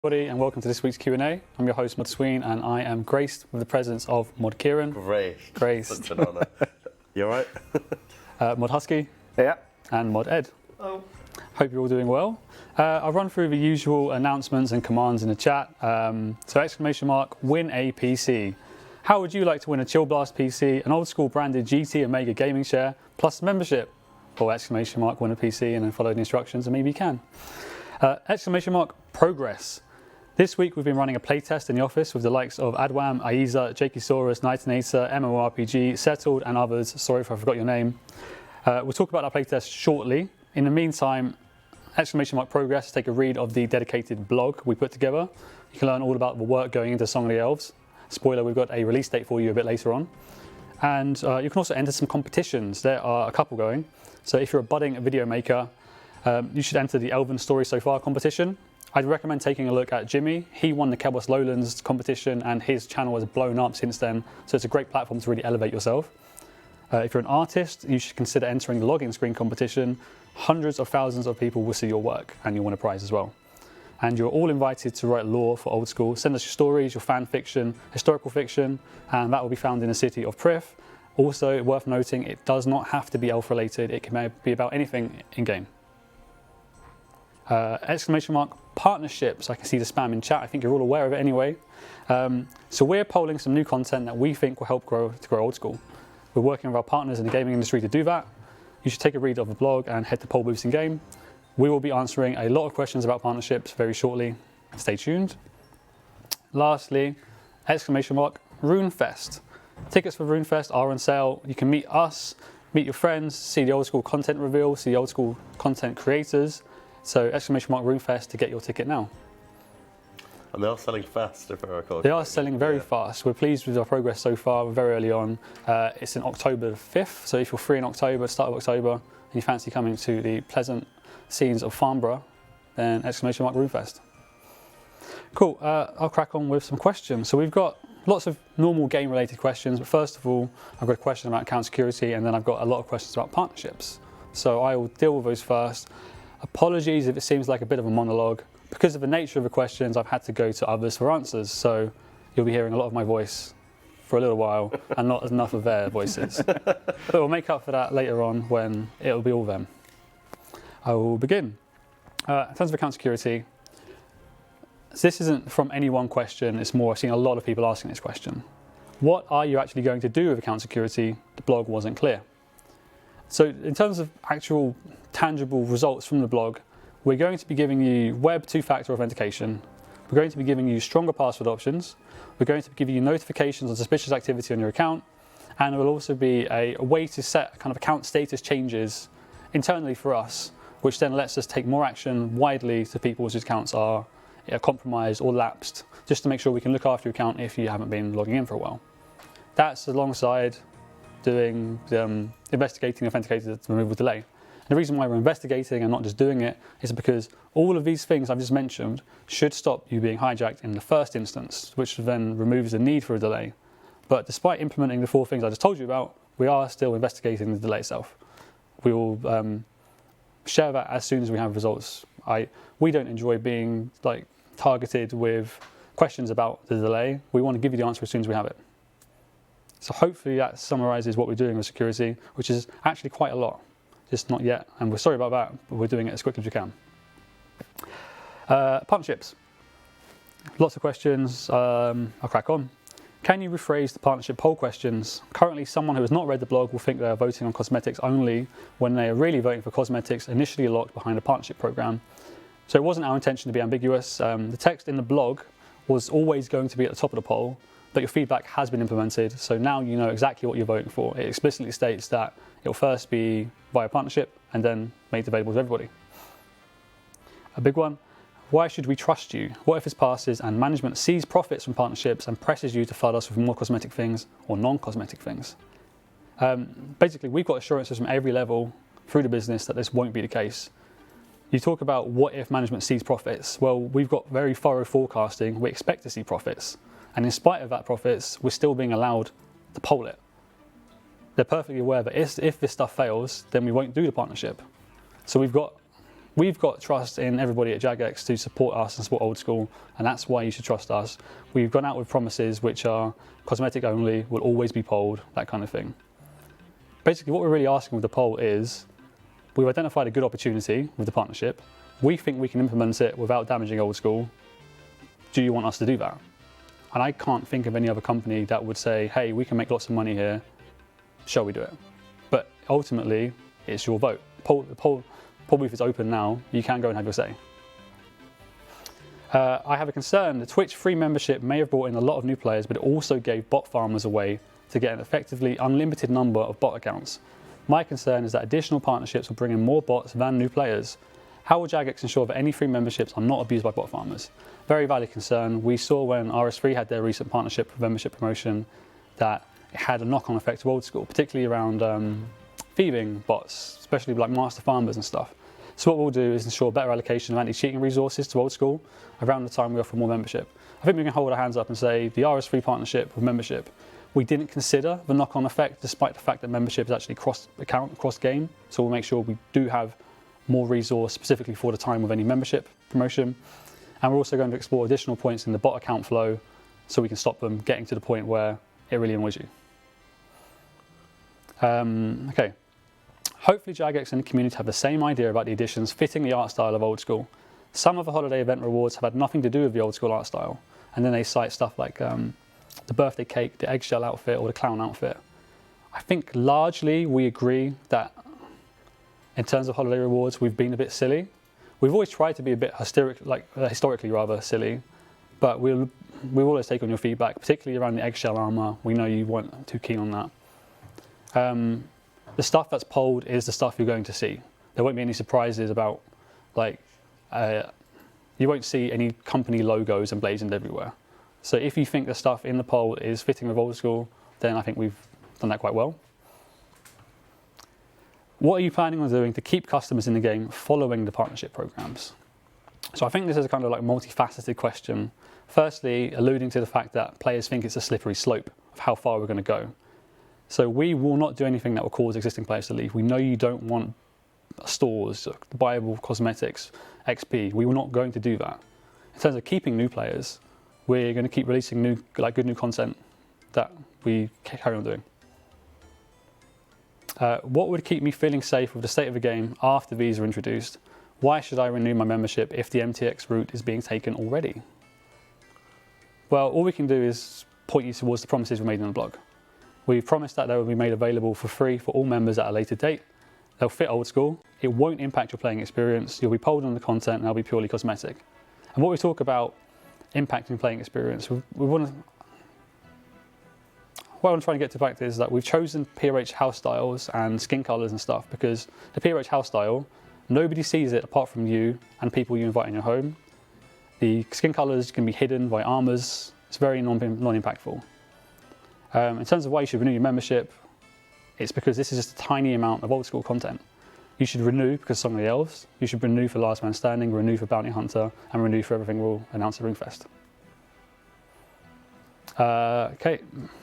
Everybody, and welcome to this week's Q&A. I'm your host, Mod Sween, and I am graced with the presence of Mod Kieran. Graced. Such an honour. You alright? Mod Husky. Yeah. And Mod Ed. Oh. Hope you're all doing well. I'll run through the usual announcements and commands in the chat. So exclamation mark, win a PC. How would you like to win a Chill Blast PC, an old school branded GT Omega gaming share, plus membership? Or exclamation mark, win a PC, and then follow the instructions, and maybe you can. Exclamation mark, progress. This week we've been running a playtest in the office with the likes of Adwam, Aiza, Jakeysaurus, Nightinator, MMORPG, Settled and others. Sorry if I forgot your name. We'll talk about our playtest shortly. In the meantime, exclamation mark progress, take a read of the dedicated blog we put together. You can learn all about the work going into Song of the Elves. Spoiler, we've got a release date for you a bit later on. And you can also enter some competitions. There are a couple going. So if you're a budding video maker, you should enter the Elven Story So Far competition. I'd recommend taking a look at Jimmy. He won the Kebos Lowlands competition and his channel has blown up since then, so it's a great platform to really elevate yourself. If you're an artist, you should consider entering the login screen competition. Hundreds of thousands of people will see your work and you'll win a prize as well. And you're all invited to write lore for Old School. Send us your stories, your fan fiction, historical fiction, and that will be found in the city of Prif. Also, worth noting, it does not have to be elf related. It can be about anything in-game. Exclamation mark, partnerships. I can see the spam in chat. I think you're all aware of it anyway. So we're polling some new content that we think will help grow Old School. We're working with our partners in the gaming industry to do that. You should take a read of the blog and head to Poll Booths in Game. We will be answering a lot of questions about partnerships very shortly. Stay tuned. Lastly, exclamation mark, Runefest. Tickets for Runefest are on sale. You can meet us, meet your friends, see the Old School content reveal, see the Old School content creators. So exclamation mark Runefest to get your ticket now. And they are selling fast, if I recall. They are selling very fast. We're pleased with our progress so far. We're very early on. It's in October 5th, so if you're free in October, start of October, and you fancy coming to the pleasant scenes of Farnborough, then exclamation mark Runefest. Cool, I'll crack on with some questions. So we've got lots of normal game-related questions, but first of all, I've got a question about account security, and then I've got a lot of questions about partnerships. So I will deal with those first. Apologies if it seems like a bit of a monologue. Because of the nature of the questions, I've had to go to others for answers, so you'll be hearing a lot of my voice for a little while and not enough of their voices. But we'll make up for that later on when it'll be all them. I will begin. In terms of account security, this isn't from any one question, it's more I've seen a lot of people asking this question. What are you actually going to do with account security? The blog wasn't clear. So in terms of actual tangible results from the blog, we're going to be giving you web two-factor authentication. We're going to be giving you stronger password options. We're going to be giving you notifications on suspicious activity on your account. And it will also be a way to set kind of account status changes internally for us, which then lets us take more action widely to people whose accounts are compromised or lapsed, just to make sure we can look after your account if you haven't been logging in for a while. That's alongside doing investigating authenticated removal delay. And the reason why we're investigating and not just doing it is because all of these things I've just mentioned should stop you being hijacked in the first instance, which then removes the need for a delay. But despite implementing the 4 things I just told you about, we are still investigating the delay itself. We will share that as soon as we have results. We don't enjoy being targeted with questions about the delay. We want to give you the answer as soon as we have it. So hopefully that summarizes what we're doing with security, which is actually quite a lot, just not yet. And we're sorry about that, but we're doing it as quickly as we can. Partnerships. Lots of questions. I'll crack on. Can you rephrase the partnership poll questions? Currently, someone who has not read the blog will think they are voting on cosmetics only when they are really voting for cosmetics initially locked behind a partnership program. So it wasn't our intention to be ambiguous. The text in the blog was always going to be at the top of the poll, but your feedback has been implemented, so now you know exactly what you're voting for. It explicitly states that it will first be via partnership and then made available to everybody. A big one, why should we trust you? What if this passes and management sees profits from partnerships and presses you to flood us with more cosmetic things or non-cosmetic things? Basically, we've got assurances from every level through the business that this won't be the case. You talk about what if management sees profits. Well, we've got very thorough forecasting. We expect to see profits. And in spite of that profits, we're still being allowed to poll it. They're perfectly aware that if this stuff fails, then we won't do the partnership. So we've we've got trust in everybody at Jagex to support us and support Old School, and that's why you should trust us. We've gone out with promises which are cosmetic only, will always be polled, that kind of thing. Basically, what we're really asking with the poll is, we've identified a good opportunity with the partnership. We think we can implement it without damaging Old School. Do you want us to do that? And I can't think of any other company that would say, hey, we can make lots of money here, shall we do it? But ultimately, it's your vote. The poll booth is open now, you can go and have your say. I have a concern. The Twitch free membership may have brought in a lot of new players, but it also gave bot farmers a way to get an effectively unlimited number of bot accounts. My concern is that additional partnerships will bring in more bots than new players. How will Jagex ensure that any free memberships are not abused by bot farmers? Very valid concern. We saw when RS3 had their recent partnership with membership promotion that it had a knock-on effect to Old School, particularly around thieving bots, especially like master farmers and stuff. So what we'll do is ensure better allocation of anti-cheating resources to Old School around the time we offer more membership. I think we can hold our hands up and say the RS3 partnership with membership, we didn't consider the knock-on effect despite the fact that membership is actually cross-account, cross-game. So we'll make sure we do have more resource specifically for the time with any membership promotion. And we're also going to explore additional points in the bot account flow so we can stop them getting to the point where it really annoys you. Okay. Hopefully Jagex and the community have the same idea about the additions fitting the art style of Old School. Some of the holiday event rewards have had nothing to do with the Old School art style, and then they cite stuff like the birthday cake, the eggshell outfit, or the clown outfit. I think largely we agree that in terms of holiday rewards, we've been a bit silly. We've always tried to be a bit historically rather silly, but we'll always take on your feedback, particularly around the eggshell armor. We know you weren't too keen on that. The stuff that's polled is the stuff you're going to see. There won't be any surprises about, you won't see any company logos emblazoned everywhere. So if you think the stuff in the poll is fitting with Old School, then I think we've done that quite well. What are you planning on doing to keep customers in the game following the partnership programs? So I think this is a kind of like multifaceted question. Firstly, alluding to the fact that players think it's a slippery slope of how far we're going to go. So we will not do anything that will cause existing players to leave. We know you don't want stores, buyable cosmetics, XP. We were not going to do that. In terms of keeping new players, we're going to keep releasing good new content that we carry on doing. What would keep me feeling safe with the state of the game after these are introduced? Why should I renew my membership if the MTX route is being taken already? Well, all we can do is point you towards the promises we made in the blog. We've promised that they will be made available for free for all members at a later date. They'll fit Old School. It won't impact your playing experience. You'll be polled on the content and they'll be purely cosmetic. And what we talk about impacting playing experience, what I'm trying to get to fact is that we've chosen PRH house styles and skin colours and stuff because the PRH house style, nobody sees it apart from you and people you invite in your home. The skin colours can be hidden by armours. It's very non-impactful. In terms of why you should renew your membership, it's because this is just a tiny amount of Old School content. You should renew because Song of the Elves, you should renew for Last Man Standing, renew for Bounty Hunter, and renew for everything we'll announce at Runefest. Okay,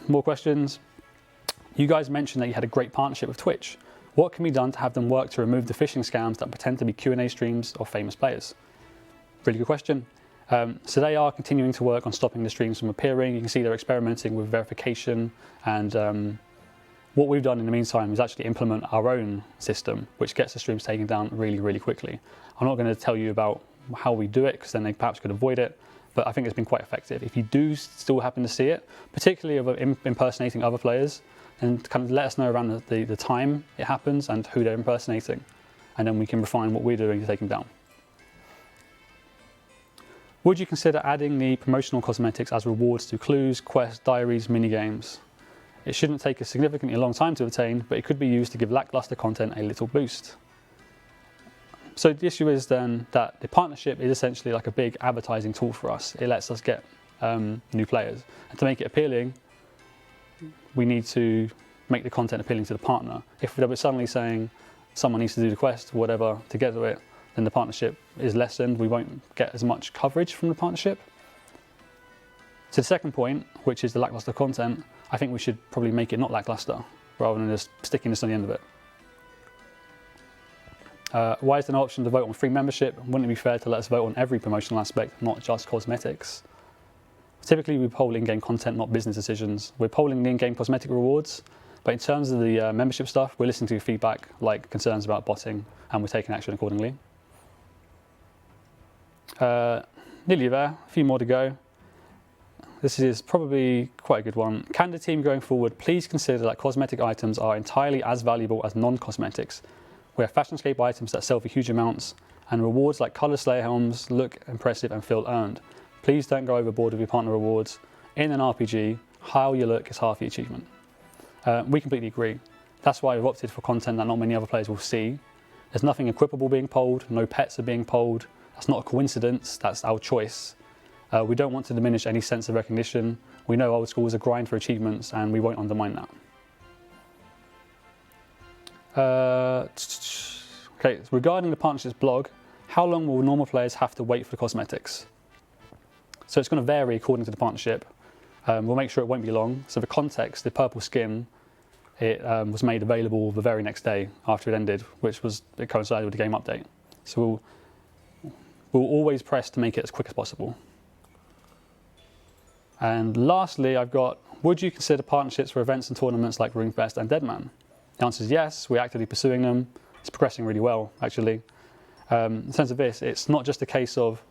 more questions. You guys mentioned that you had a great partnership with Twitch. What can be done to have them work to remove the phishing scams that pretend to be Q&A streams of famous players? Really good question. So they are continuing to work on stopping the streams from appearing. You can see they're experimenting with verification, and what we've done in the meantime is actually implement our own system, which gets the streams taken down really, really quickly. I'm not going to tell you about how we do it, because then they perhaps could avoid it, but I think it's been quite effective. If you do still happen to see it, particularly of impersonating other players, then kind of let us know around the time it happens and who they're impersonating, and then we can refine what we're doing to take them down. Would you consider adding the promotional cosmetics as rewards to clues, quests, diaries, minigames? It shouldn't take a significantly long time to obtain, but it could be used to give lackluster content a little boost. So the issue is then that the partnership is essentially like a big advertising tool for us. It lets us get new players. And to make it appealing, we need to make the content appealing to the partner. If they were suddenly saying someone needs to do the quest, whatever, to get to it, then the partnership is lessened. We won't get as much coverage from the partnership. To the second point, which is the lackluster content, I think we should probably make it not lackluster, rather than just sticking this on the end of it. Why is there no option to vote on free membership? Wouldn't it be fair to let us vote on every promotional aspect, not just cosmetics? Typically, we poll in-game content, not business decisions. We're polling the in-game cosmetic rewards, but in terms of the membership stuff, we're listening to feedback like concerns about botting, and we're taking action accordingly. Nearly there, a few more to go. This is probably quite a good one. Can the team going forward please consider that cosmetic items are entirely as valuable as non-cosmetics? We have fashionscape items that sell for huge amounts, and rewards like colour Slayer helms look impressive and feel earned. Please don't go overboard with your partner rewards. In an RPG, how you look is half the achievement. We completely agree. That's why we've opted for content that not many other players will see. There's nothing equipable being polled, no pets are being polled. That's not a coincidence, that's our choice. We don't want to diminish any sense of recognition. We know Old School is a grind for achievements, and we won't undermine that. Okay, so regarding the partnerships blog, how long will normal players have to wait for the cosmetics? So it's going to vary according to the partnership. We'll make sure it won't be long. So for context, the purple skin, it was made available the very next day after it ended, it coincided with the game update. So we'll always press to make it as quick as possible. And lastly, I've got, would you consider partnerships for events and tournaments like Runefest and Deadman? The answer is yes, we're actively pursuing them. It's progressing really well, actually. In terms of this, it's not just a case of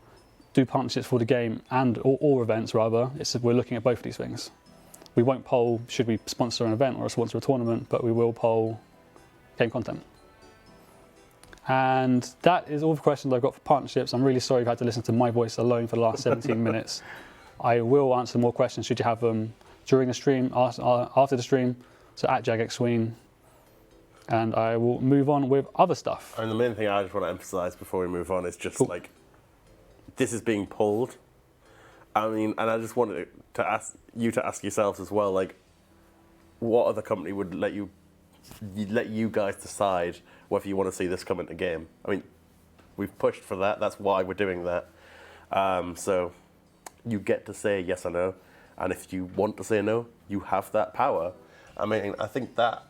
do partnerships for the game or events rather. We're looking at both of these things. We won't poll should we sponsor an event or sponsor a tournament, but we will poll game content. And that is all the questions I've got for partnerships. I'm really sorry you've had to listen to my voice alone for the last 17 minutes. I will answer more questions should you have them during the stream, after the stream, so at JagXSween. And I will move on with other stuff. And the main thing I just want to emphasize before we move on is just like, this is being pulled. I mean, and I just wanted to ask yourselves as well, like, what other company would let you guys decide whether you want to see this come into game? I mean, we've pushed for that. That's why we're doing that. So you get to say yes or no, and if you want to say no, you have that power. I mean, I think that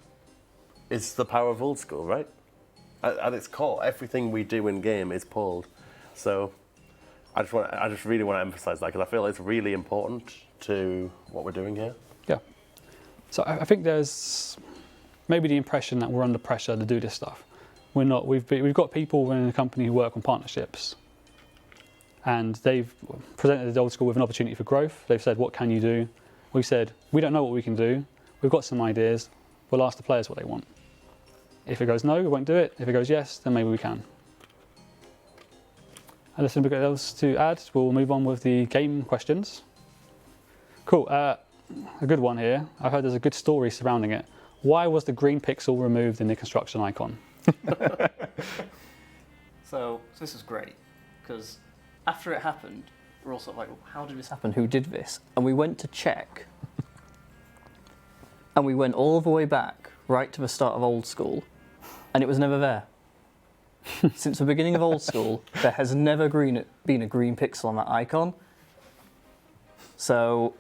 is the power of Old School, right? At its core, everything we do in game is pulled. So I just really want to emphasize that because I feel it's really important to what we're doing here. Yeah. So I think there's maybe the impression that we're under pressure to do this stuff. We're not. We've got people in the company who work on partnerships, and they've presented the Old School with an opportunity for growth. They've said, "What can you do?" We've said, "We don't know what we can do. We've got some ideas. We'll ask the players what they want. If it goes no, we won't do it. If it goes yes, then maybe we can." Unless there's anything else to add, we'll move on with the game questions. Cool. A good one here. I've heard there's a good story surrounding it. Why was the green pixel removed in the construction icon? So this is great, because after it happened, we're all sort of like, well, how did this happen? Who did this? And we went to check, and we went all the way back, right to the start of Old School, and it was never there. Since the beginning of Old School, there has never been a green pixel on that icon. So,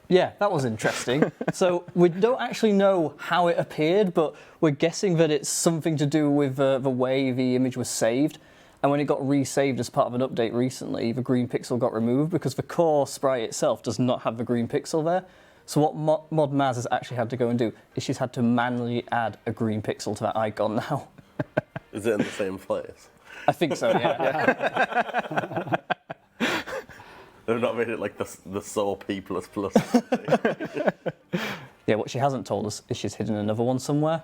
yeah, that was interesting. So we don't actually know how it appeared, but we're guessing that it's something to do with the way the image was saved. And when it got resaved as part of an update recently, the green pixel got removed because the core sprite itself does not have the green pixel there. So what Mod Maz has actually had to go and do is she's had to manually add a green pixel to that icon now. Is it in the same place? I think so, yeah. They've not made it like the Soul P++. Yeah, what she hasn't told us is she's hidden another one somewhere.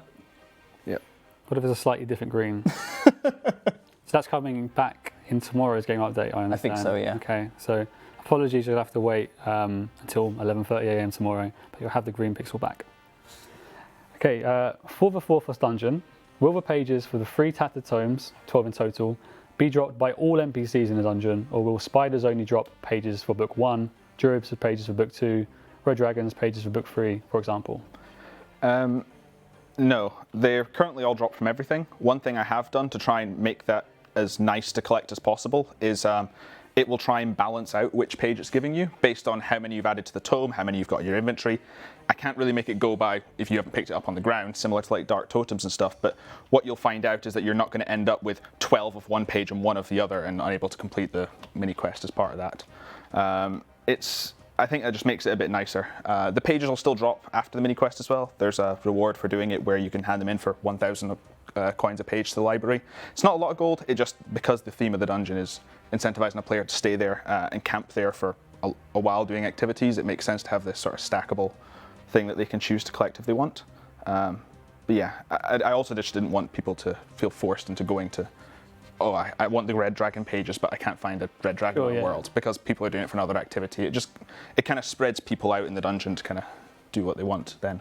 Yep. What if it's a slightly different green? So that's coming back in tomorrow's game update, I understand. I think so, yeah. Okay, so apologies, you'll have to wait until 11:30 AM tomorrow, but you'll have the green pixel back. Okay, for the Forthos Dungeon, will the pages for the 3 tattered tomes, 12 in total, be dropped by all NPCs in the dungeon, or will spiders only drop pages for book 1, druids with pages for book 2, red dragons pages for book 3, for example? No, they're currently all dropped from everything. One thing I have done to try and make that as nice to collect as possible is it will try and balance out which page it's giving you based on how many you've added to the tome, how many you've got in your inventory. I can't really make it go by if you haven't picked it up on the ground, similar to like dark totems and stuff, but what you'll find out is that you're not going to end up with 12 of one page and 1 of the other and unable to complete the mini quest as part of that. I think that just makes it a bit nicer. The pages will still drop after the mini quest as well. There's a reward for doing it where you can hand them in for 1,000 coins a page to the library. It's not a lot of gold, it just, because the theme of the dungeon is incentivizing a player to stay there and camp there for a while doing activities, it makes sense to have this sort of stackable thing that they can choose to collect if they want. But yeah, I also just didn't want people to feel forced into going to, oh, I want the red dragon pages, but I can't find a red dragon in the world, because people are doing it for another activity. It kind of spreads people out in the dungeon to kind of do what they want then.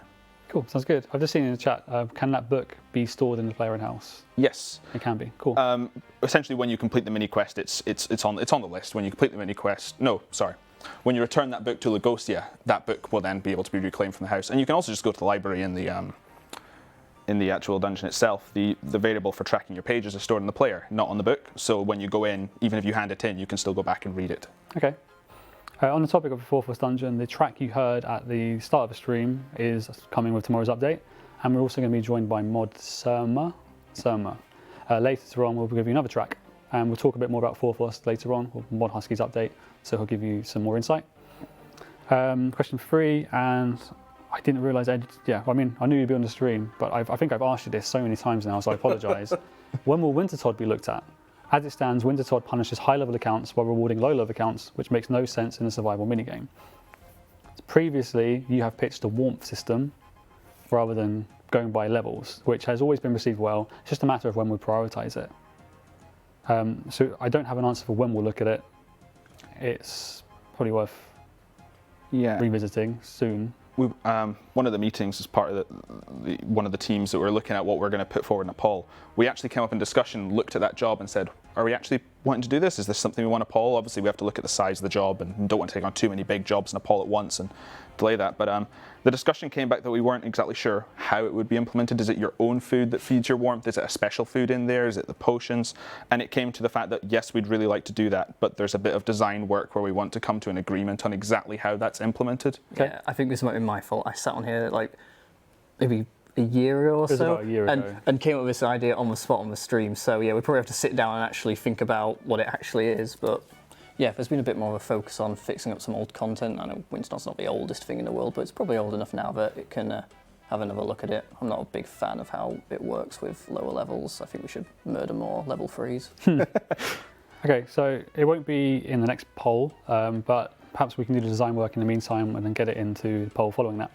Cool, sounds good. I've just seen in the chat, can that book be stored in the player in-house? Yes. It can be, cool. Essentially, when you complete the mini quest, it's on the list. When you complete the mini quest, when you return that book to Lugosia, that book will then be able to be reclaimed from the house. And you can also just go to the library in the actual dungeon itself. The variable for tracking your pages is stored in the player, not on the book. So when you go in, even if you hand it in, you can still go back and read it. Okay. On the topic of the Forthos Dungeon, the track you heard at the start of the stream is coming with tomorrow's update, and we're also going to be joined by Mod Surma. Later on, we'll give you another track, and we'll talk a bit more about Forthos later on, with Mod Husky's update, so he'll give you some more insight. Question 3, and I didn't realise, I knew you'd be on the stream, but I think I've asked you this so many times now, so I apologise. When will Wintertodt be looked at? As it stands, Wintertodt punishes high-level accounts while rewarding low-level accounts, which makes no sense in a survival minigame. Previously, you have pitched a warmth system rather than going by levels, which has always been received well. It's just a matter of when we prioritise it. So I don't have an answer for when we'll look at it. It's probably worth revisiting soon. One of the meetings as part of one of the teams that we're looking at what we're going to put forward in a poll, we actually came up in discussion, looked at that job and said, are we actually wanting to do this? Is this something we want to poll? Obviously we have to look at the size of the job and don't want to take on too many big jobs in a poll at once and delay that. But the discussion came back that we weren't exactly sure how it would be implemented. Is it your own food that feeds your warmth? Is it a special food in there? Is it the potions? And it came to the fact that yes, we'd really like to do that, but there's a bit of design work where we want to come to an agreement on exactly how that's implemented. Okay. Yeah, I think this might be my fault. I sat on here like maybe a year ago or so, about a year ago. And came up with this idea on the spot on the stream. So yeah, we probably have to sit down and actually think about what it actually is. But yeah, there's been a bit more of a focus on fixing up some old content. I know Wintertot's not the oldest thing in the world, but it's probably old enough now that it can have another look at it. I'm not a big fan of how it works with lower levels. I think we should murder more level 3s. Okay, so it won't be in the next poll, but perhaps we can do the design work in the meantime and then get it into the poll following that.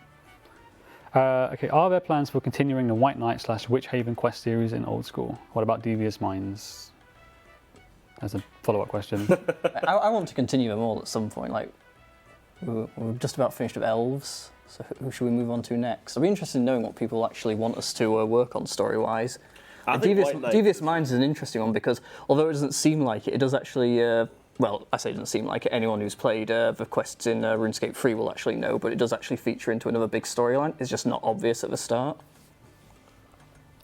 Okay, are there plans for continuing the White Knight / Witch Haven quest series in Old School? What about Devious Minds? As a follow-up question. I want to continue them all at some point. Like we're just about finished with Elves, so who should we move on to next? I'd be interested in knowing what people actually want us to work on story-wise. Devious Minds is an interesting one because although it doesn't seem like it, it does actually. Well, I say it doesn't seem like it. Anyone who's played the quests in RuneScape 3 will actually know, but it does actually feature into another big storyline. It's just not obvious at the start.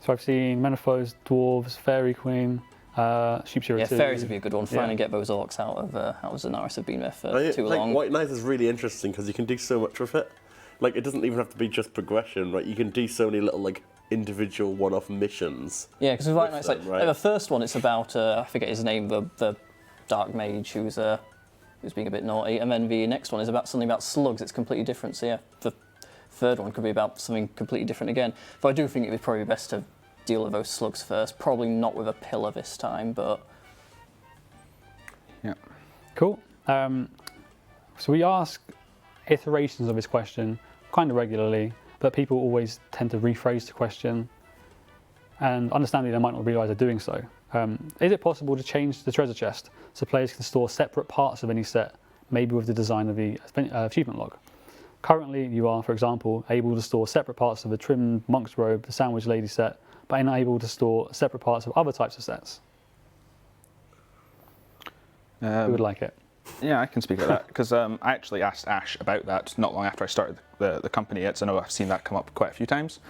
So I've seen Menopause, Dwarves, Fairy Queen, Sheepshearer 2. Fairies would be a good one. Finally get those orcs out of Zanaris have been there for too long. White Knight is really interesting because you can do so much with it. Like, it doesn't even have to be just progression, right? You can do so many little, like, individual one-off missions. Yeah, because with White Knight's like the first one, it's about, I forget his name, the Dark Mage who's being a bit naughty, and then the next one is about something about slugs. It's completely different. So yeah, the third one could be about something completely different again. But I do think it would probably be best to deal with those slugs first. Probably not with a pillar this time, but yeah, cool. So we ask iterations of this question kind of regularly, but people always tend to rephrase the question, and understandably they might not realise they're doing so. Is it possible to change the treasure chest so players can store separate parts of any set, maybe with the design of the achievement log? Currently, you are, for example, able to store separate parts of the trimmed monk's robe, the sandwich lady set, but unable to store separate parts of other types of sets. Who would like it? Yeah, I can speak about that, because I actually asked Ash about that not long after I started the company, so I know I've seen that come up quite a few times.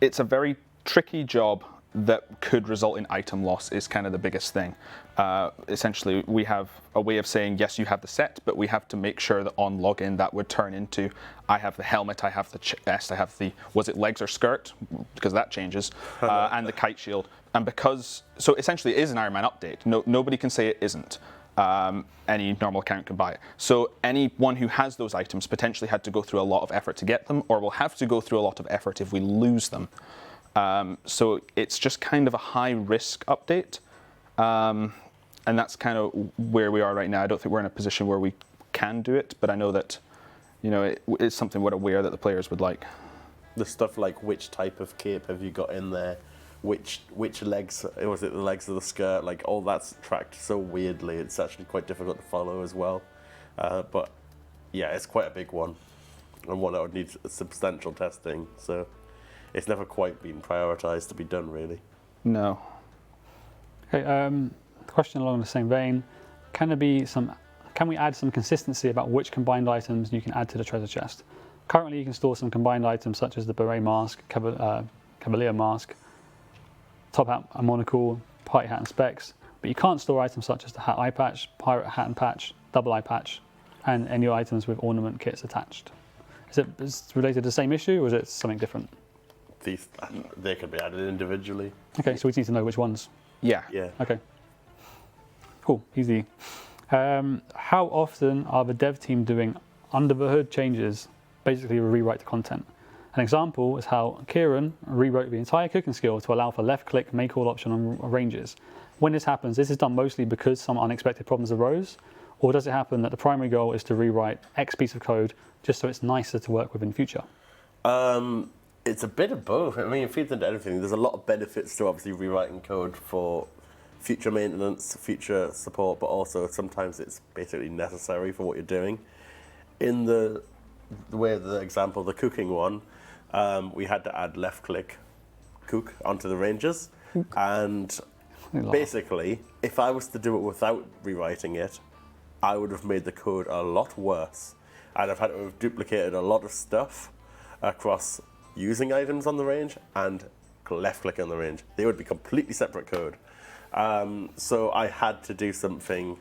It's a very tricky job that could result in item loss is kind of the biggest thing. Essentially, we have a way of saying, yes, you have the set, but we have to make sure that on login that would turn into, I have the helmet, I have the chest, I have the, was it legs or skirt? Because that changes, and the kite shield. And because, so essentially it is an Iron Man update. Nobody can say it isn't. Any normal account can buy it. So anyone who has those items potentially had to go through a lot of effort to get them, or will have to go through a lot of effort if we lose them. So it's just kind of a high risk update. And that's kind of where we are right now. I don't think we're in a position where we can do it, but I know that, you know, it's something we're aware that the players would like. The stuff like which type of cape have you got in there? Which legs, was it the legs of the skirt? Like all that's tracked so weirdly, it's actually quite difficult to follow as well. But yeah, it's quite a big one, and one that would need substantial testing. So it's never quite been prioritized to be done, really. No. Okay, question along the same vein. Can we add some consistency about which combined items you can add to the treasure chest? Currently, you can store some combined items such as the beret mask, cavalier mask, top hat and monocle, party hat and specs, but you can't store items such as the hat eye patch, pirate hat and patch, double eye patch, and any items with ornament kits attached. Is it related to the same issue, or is it something different? They can be added individually. Okay, so we need to know which ones. Yeah. Yeah. Okay. Cool, easy. How often are the dev team doing under the hood changes, basically rewrite the content? An example is how Kieran rewrote the entire cooking skill to allow for left click make all option on ranges. When this happens, this is done mostly because some unexpected problems arose, or does it happen that the primary goal is to rewrite X piece of code just so it's nicer to work with in future? It's a bit of both. I mean, it feeds into everything. There's a lot of benefits to obviously rewriting code for future maintenance, future support, but also sometimes it's basically necessary for what you're doing. In the way of the example, the cooking one, we had to add left click cook onto the ranges. And basically, if I was to do it without rewriting it, I would have made the code a lot worse. And I've had to have duplicated a lot of stuff across using items on the range and left click on the range. They would be completely separate code. So I had to do something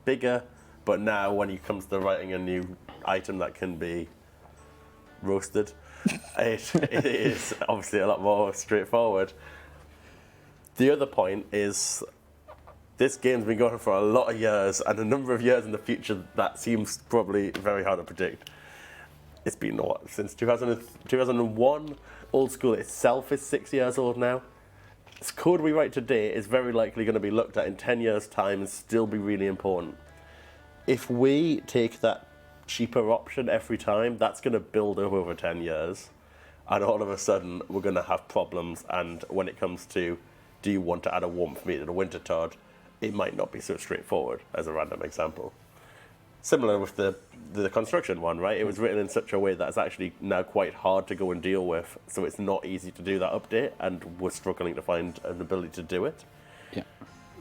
bigger, but now when it comes to writing a new item that can be roasted, it is obviously a lot more straightforward. The other point is this game's been going on for a lot of years, and a number of years in the future that seems probably very hard to predict. It's been, what, since 2001? Old School itself is 6 years old now. This code we write today is very likely going to be looked at in 10 years' time and still be really important. If we take that cheaper option every time, that's going to build up over 10 years. And all of a sudden, we're going to have problems. And when it comes to, do you want to add a warmth meter to Winter Todd, it might not be so straightforward, as a random example. Similar with the construction one, right? It was written in such a way that it's actually now quite hard to go and deal with. So it's not easy to do that update, and we're struggling to find an ability to do it. Yeah.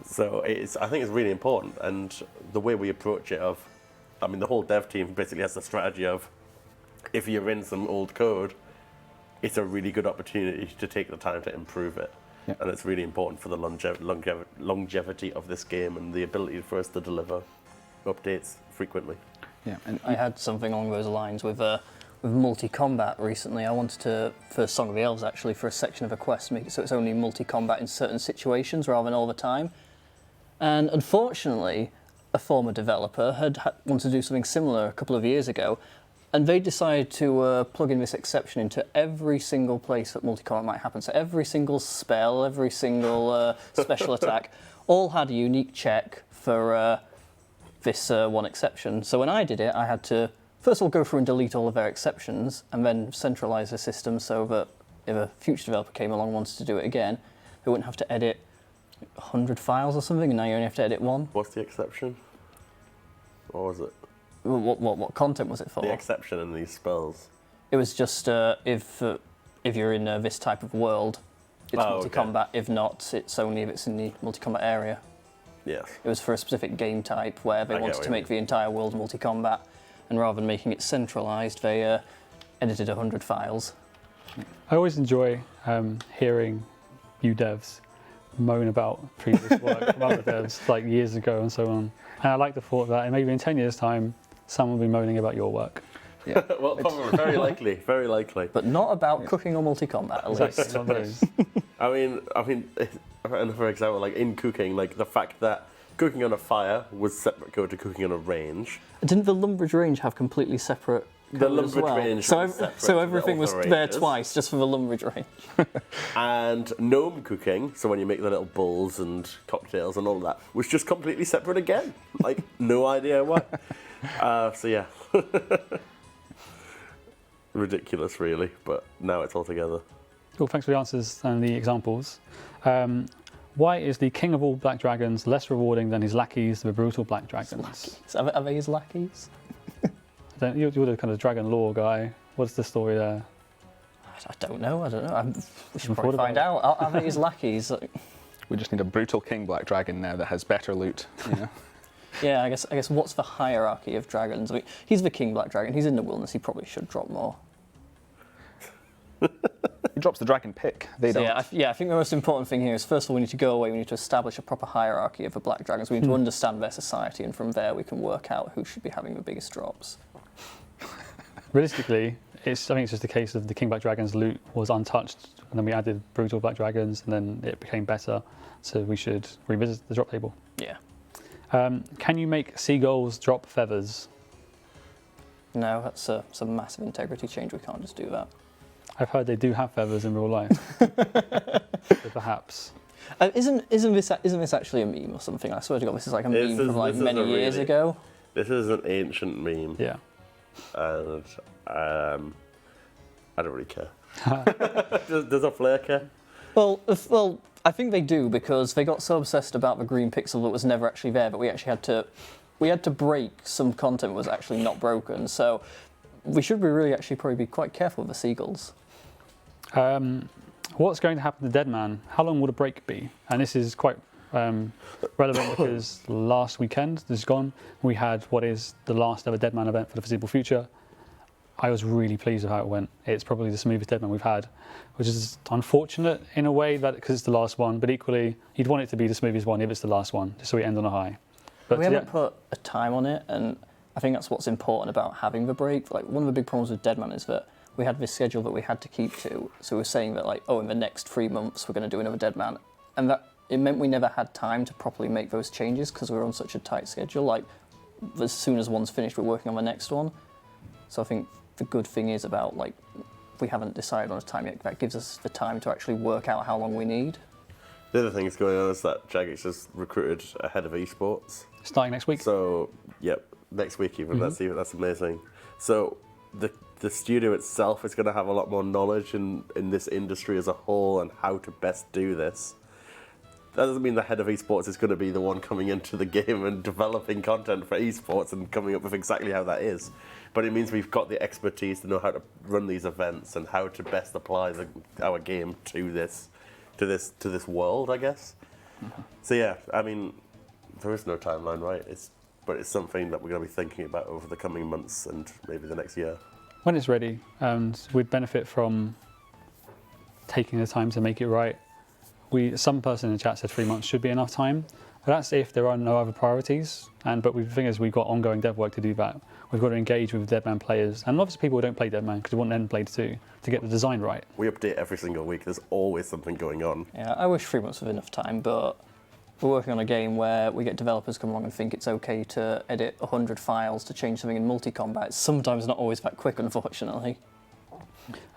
So I think it's really important. And the way we approach it the whole dev team basically has the strategy of, if you're in some old code, it's a really good opportunity to take the time to improve it. Yeah. And it's really important for the longevity of this game and the ability for us to deliver updates frequently. Yeah, and I had something along those lines with multi-combat recently. I wanted to, for Song of the Elves actually, for a section of a quest, make it so it's only multi-combat in certain situations rather than all the time. And unfortunately, a former developer had wanted to do something similar a couple of years ago, and they decided to plug in this exception into every single place that multi-combat might happen. So every single spell, every single special attack, all had a unique check for this one exception. So when I did it, I had to first of all go through and delete all of their exceptions, and then centralize the system so that if a future developer came along and wanted to do it again, they wouldn't have to edit 100 files or something, and now you only have to edit one. What's the exception? Or was it? What content was it for? The exception in these spells. It was just if you're in this type of world, it's multi-combat. Okay. If not, it's only if it's in the multi-combat area. Yes. It was for a specific game type where they wanted to make the entire world multi-combat, and rather than making it centralised, they edited 100 files. I always enjoy hearing you devs moan about previous work from other devs like years ago and so on. And I like the thought that maybe in 10 years' time, someone will be moaning about your work. Yeah. Well, probably, very likely, very likely. But not about cooking or multi-combat, at least. Exactly, not those. I mean, for example, like in cooking, like the fact that cooking on a fire was separate code to cooking on a range. Didn't the Lumbridge range have completely separate The code as Lumbridge well? range So, was separate so to everything the was other there ranges. twice, just for the Lumbridge range. And gnome cooking, so when you make the little bowls and cocktails and all that, was just completely separate again. Like, no idea why. So yeah. Ridiculous, really, but now it's all together. Cool, thanks for the answers and the examples. Why is the king of all black dragons less rewarding than his lackeys, the brutal black dragons? Are they his lackeys? You're the kind of dragon lore guy. What's the story there? I don't know. We should Thought probably about find out. Are they his lackeys? We just need a brutal king black dragon now that has better loot. You know? Yeah, I guess what's the hierarchy of dragons? I mean, he's the king black dragon. He's in the wilderness. He probably should drop more. He drops the dragon pick. They don't. Yeah, I think the most important thing here is, first of all, we need to go away. We need to establish a proper hierarchy of the black dragons. We need to understand their society, and from there we can work out who should be having the biggest drops. Realistically, I think it's just a case of the king black dragon's loot was untouched, and then we added brutal black dragons, and then it became better. So we should revisit the drop table. Yeah. Can you make seagulls drop feathers? No, that's a massive integrity change. We can't just do that. I've heard they do have feathers in real life. So perhaps. Isn't this actually a meme or something? I swear to God, this is like a meme from like many years ago. This is an ancient meme. Yeah. And I don't really care. Does a flare care? Well, I think they do, because they got so obsessed about the green pixel that was never actually there that we had to break some content that was actually not broken. So we should probably be quite careful with the seagulls. What's going to happen to Dead Man? How long will the break be? And this is quite relevant because last weekend, this is gone, we had what is the last ever Dead Man event for the foreseeable future. I was really pleased with how it went. It's probably the smoothest Dead Man we've had, which is unfortunate in a way that because it's the last one, but equally you'd want it to be the smoothest one if it's the last one, just so we end on a high. But we haven't put a time on it, and I think that's what's important about having the break. Like, one of the big problems with Dead Man is that we had this schedule that we had to keep to. So we're saying that, like, in the next 3 months we're going to do another Dead Man, and that it meant we never had time to properly make those changes because we were on such a tight schedule. Like, as soon as one's finished, we're working on the next one. So I think the good thing is about, like, we haven't decided on a time yet. That gives us the time to actually work out how long we need. The other thing that's going on is that Jagex has recruited a head of esports. starting next week. So, yep, next week even. That's amazing. So the studio itself is going to have a lot more knowledge in this industry as a whole and how to best do this. That doesn't mean the head of esports is going to be the one coming into the game and developing content for esports and coming up with exactly how that is. But it means we've got the expertise to know how to run these events and how to best apply our game to this world, I guess. Mm-hmm. So yeah, I mean, there is no timeline, right? But it's something that we're going to be thinking about over the coming months and maybe the next year. When it's ready, and we'd benefit from taking the time to make it right. Some person in the chat said 3 months should be enough time. But that's if there are no other priorities. But the thing is, we've got ongoing dev work to do that. We've got to engage with Dead Man players, and obviously people who don't play Dead Man because we want them played too, to get the design right. We update every single week. There's always something going on. Yeah, I wish 3 months was enough time, but we're working on a game where we get developers come along and think it's okay to edit 100 files to change something in multi-combat. It's sometimes not always that quick, unfortunately.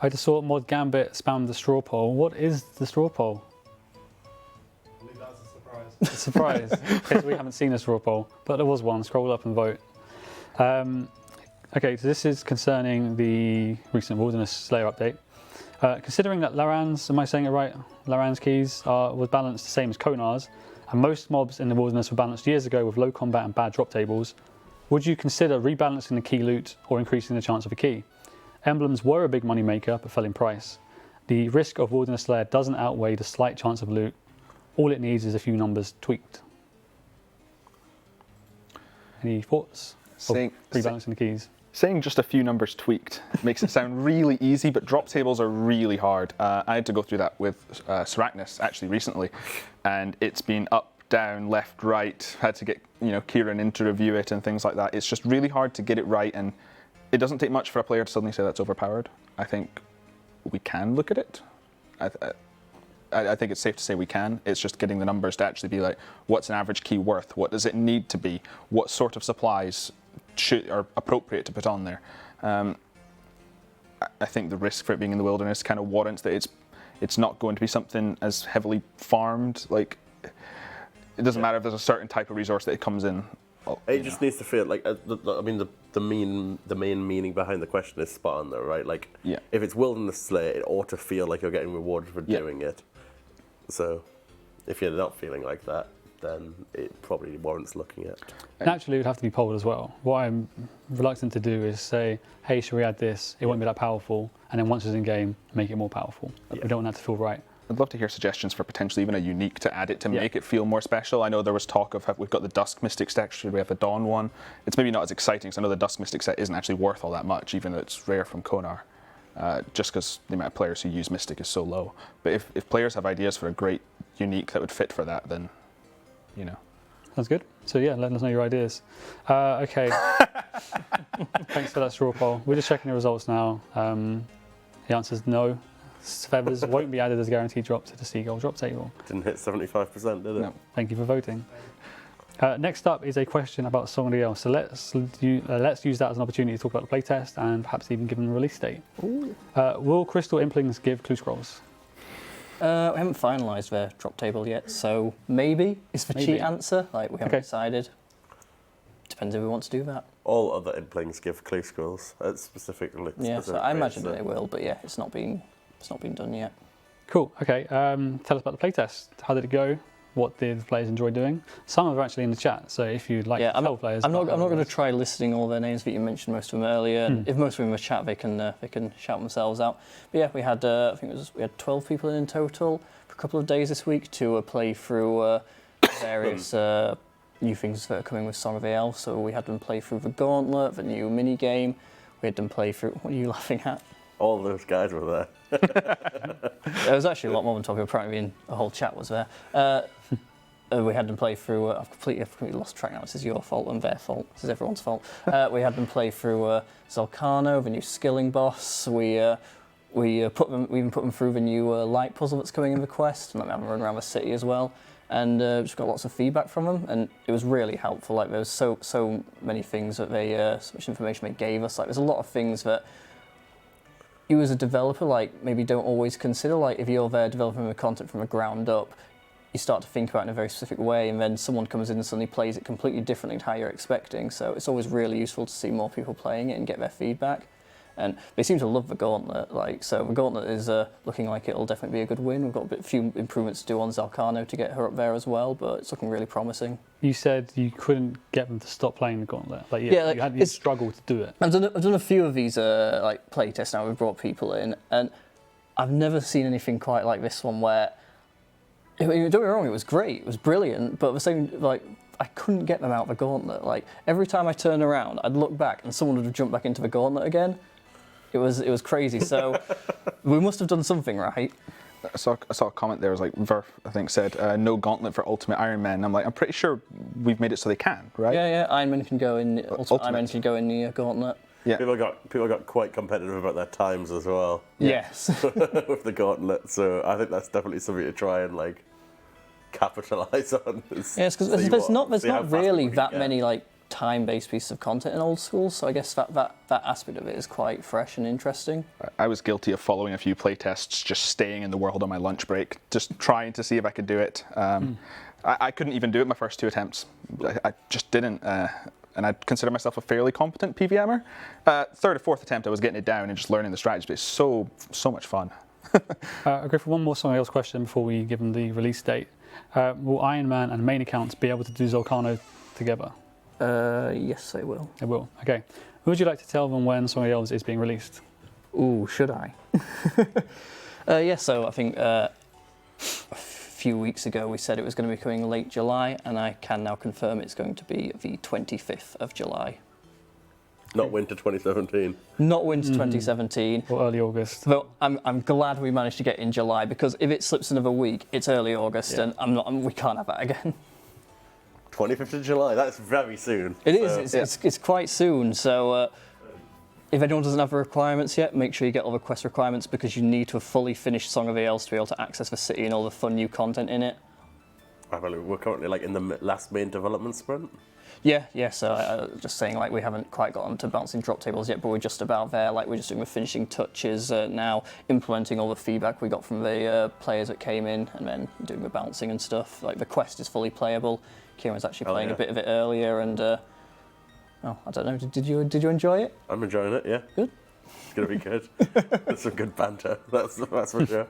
I just saw Mod Gambit spam the straw poll. What is the straw poll? I believe that's a surprise. It's a surprise, because we haven't seen a straw poll, but there was one. Scroll up and vote. Okay, so this is concerning the recent Wilderness Slayer update. Considering that Laran's, am I saying it right? Laran's keys was balanced the same as Konar's, and most mobs in the Wilderness were balanced years ago with low combat and bad drop tables, would you consider rebalancing the key loot or increasing the chance of a key? Emblems were a big money maker but fell in price. The risk of Wilderness Slayer doesn't outweigh the slight chance of loot. All it needs is a few numbers tweaked. Any thoughts? Saying, rebalancing the keys. saying just a few numbers tweaked makes it sound really easy, but drop tables are really hard. I had to go through that with Seracnus actually recently, and it's been up, down, left, right. Had to get Kieran in to review it and things like that. It's just really hard to get it right, and it doesn't take much for a player to suddenly say that's overpowered. I think we can look at it. I think it's safe to say we can. It's just getting the numbers to actually be like, what's an average key worth? What does it need to be? What sort of supplies are appropriate to put on there? I think the risk for it being in the wilderness kind of warrants that it's not going to be something as heavily farmed. Like, it doesn't matter if there's a certain type of resource that it comes in. It just needs to feel like, the main meaning behind the question is spot on though, right? Like, if it's wilderness slay, it ought to feel like you're getting rewarded for doing it. So, if you're not feeling like that, then it probably warrants looking at. Naturally, it would have to be polled as well. What I'm reluctant to do is say, hey, should we add this? It won't be that powerful. And then once it's in game, make it more powerful. We don't want that to feel right. I'd love to hear suggestions for potentially even a unique to add it to make it feel more special. I know there was talk of we've got the Dusk Mystics deck, should we have the Dawn one? It's maybe not as exciting, because I know the Dusk Mystic set isn't actually worth all that much, even though it's rare from Konar, just because the amount of players who use Mystic is so low. But if players have ideas for a great unique that would fit for that, then, Sounds good. So yeah, let us know your ideas. Okay. Thanks for that straw poll. We're just checking the results now. The answer is no. Feathers won't be added as a guaranteed drop to the Seagull drop table. Didn't hit 75%, did it? No. Thank you for voting. Next up is a question about somebody else. So let's use that as an opportunity to talk about the playtest and perhaps even give them a release date. Will Crystal Implings give clue scrolls? We haven't finalised their drop table yet, so maybe is the cheat answer. Like, we haven't decided. Depends if we want to do that. All other Implings give clue scrolls at specific. Yeah, so I imagine they will, but yeah, it's not been done yet. Cool. Okay. Tell us about the playtest. How did it go? What did the players enjoy doing? Some are actually in the chat, so if you'd like to tell players, I'm not going to try listing all their names, but you mentioned most of them earlier. If most of them in the chat, they can shout themselves out. But yeah, we had we had 12 people in total for a couple of days this week to play through various new things that are coming with Song of the Elves. So we had them play through the Gauntlet, the new mini game. We had them play through. What are you laughing at? All those guys were there. There was actually a lot more than talking. Apparently, a whole chat was there. We had them play through. I've completely lost track now. This is your fault and their fault. This is everyone's fault. We had them play through Zolcano, the new skilling boss. We even put them through the new light puzzle that's coming in the quest, and let them run around the city as well. And just got lots of feedback from them, and it was really helpful. Like, there was so many things that so much information they gave us. Like, there's a lot of things that you as a developer, like, maybe don't always consider. Like, if you're there developing the content from the ground up, you start to think about it in a very specific way, and then someone comes in and suddenly plays it completely differently to how you're expecting. So it's always really useful to see more people playing it and get their feedback. And they seem to love the Gauntlet. So the Gauntlet is looking like it'll definitely be a good win. We've got a few improvements to do on Zalcano to get her up there as well, but it's looking really promising. You said you couldn't get them to stop playing the Gauntlet. You struggled to do it. I've done a few of these play tests now. We've brought people in, and I've never seen anything quite like this one where, don't get me wrong, it was great, it was brilliant, but at the same, I couldn't get them out of the Gauntlet. Like, every time I turned around, I'd look back and someone would have jumped back into the Gauntlet again. It was crazy. So we must have done something right. I saw a comment there. It was like Verf, I think, said no Gauntlet for Ultimate Iron Man. I'm like, I'm pretty sure we've made it so they can, right? Yeah. Iron Man can go in. Ultimate Iron Man can go in the Gauntlet. Yeah. People got quite competitive about their times as well. Yes. With the Gauntlet, so I think that's definitely something to try and capitalize on. Yes, because there's not really that many time-based pieces of content in Old School, so I guess that aspect of it is quite fresh and interesting. I was guilty of following a few playtests, just staying in the world on my lunch break, just trying to see if I could do it. I couldn't even do it my first 2 attempts. I just didn't, and I consider myself a fairly competent PVMer. Third or fourth attempt, I was getting it down and just learning the strategy, but it's so much fun. I'll go for one more somebody else question before we give them the release date. Will Iron Man and main accounts be able to do Zolcano together? Yes, they will. They will. Okay. Who would you like to tell them when somebody else is being released? Ooh, should I? So I think a few weeks ago we said it was going to be coming late July, and I can now confirm it's going to be the 25th of July. Not winter 2017. Not winter 2017. Or early August. Though I'm glad we managed to get in July, because if it slips another week, it's early August, Yeah. and we can't have that again. 25th of July, that's very soon. It is. It's quite soon. So if anyone doesn't have the requirements yet, make sure you get all the quest requirements, because you need to have fully finished Song of the Elves to be able to access the city and all the fun new content in it. We're currently like in the last main development sprint. Yeah. So just saying, like, we haven't quite gotten to bouncing drop tables yet, but we're just about there. Like, we're just doing the finishing touches now, implementing all the feedback we got from the players that came in, and then doing the bouncing and stuff. Like, the quest is fully playable. Kieran's actually playing a bit of it earlier, and I don't know. Did you enjoy it? I'm enjoying it. Yeah. Good. It's gonna be good. There's some good banter. That's for sure.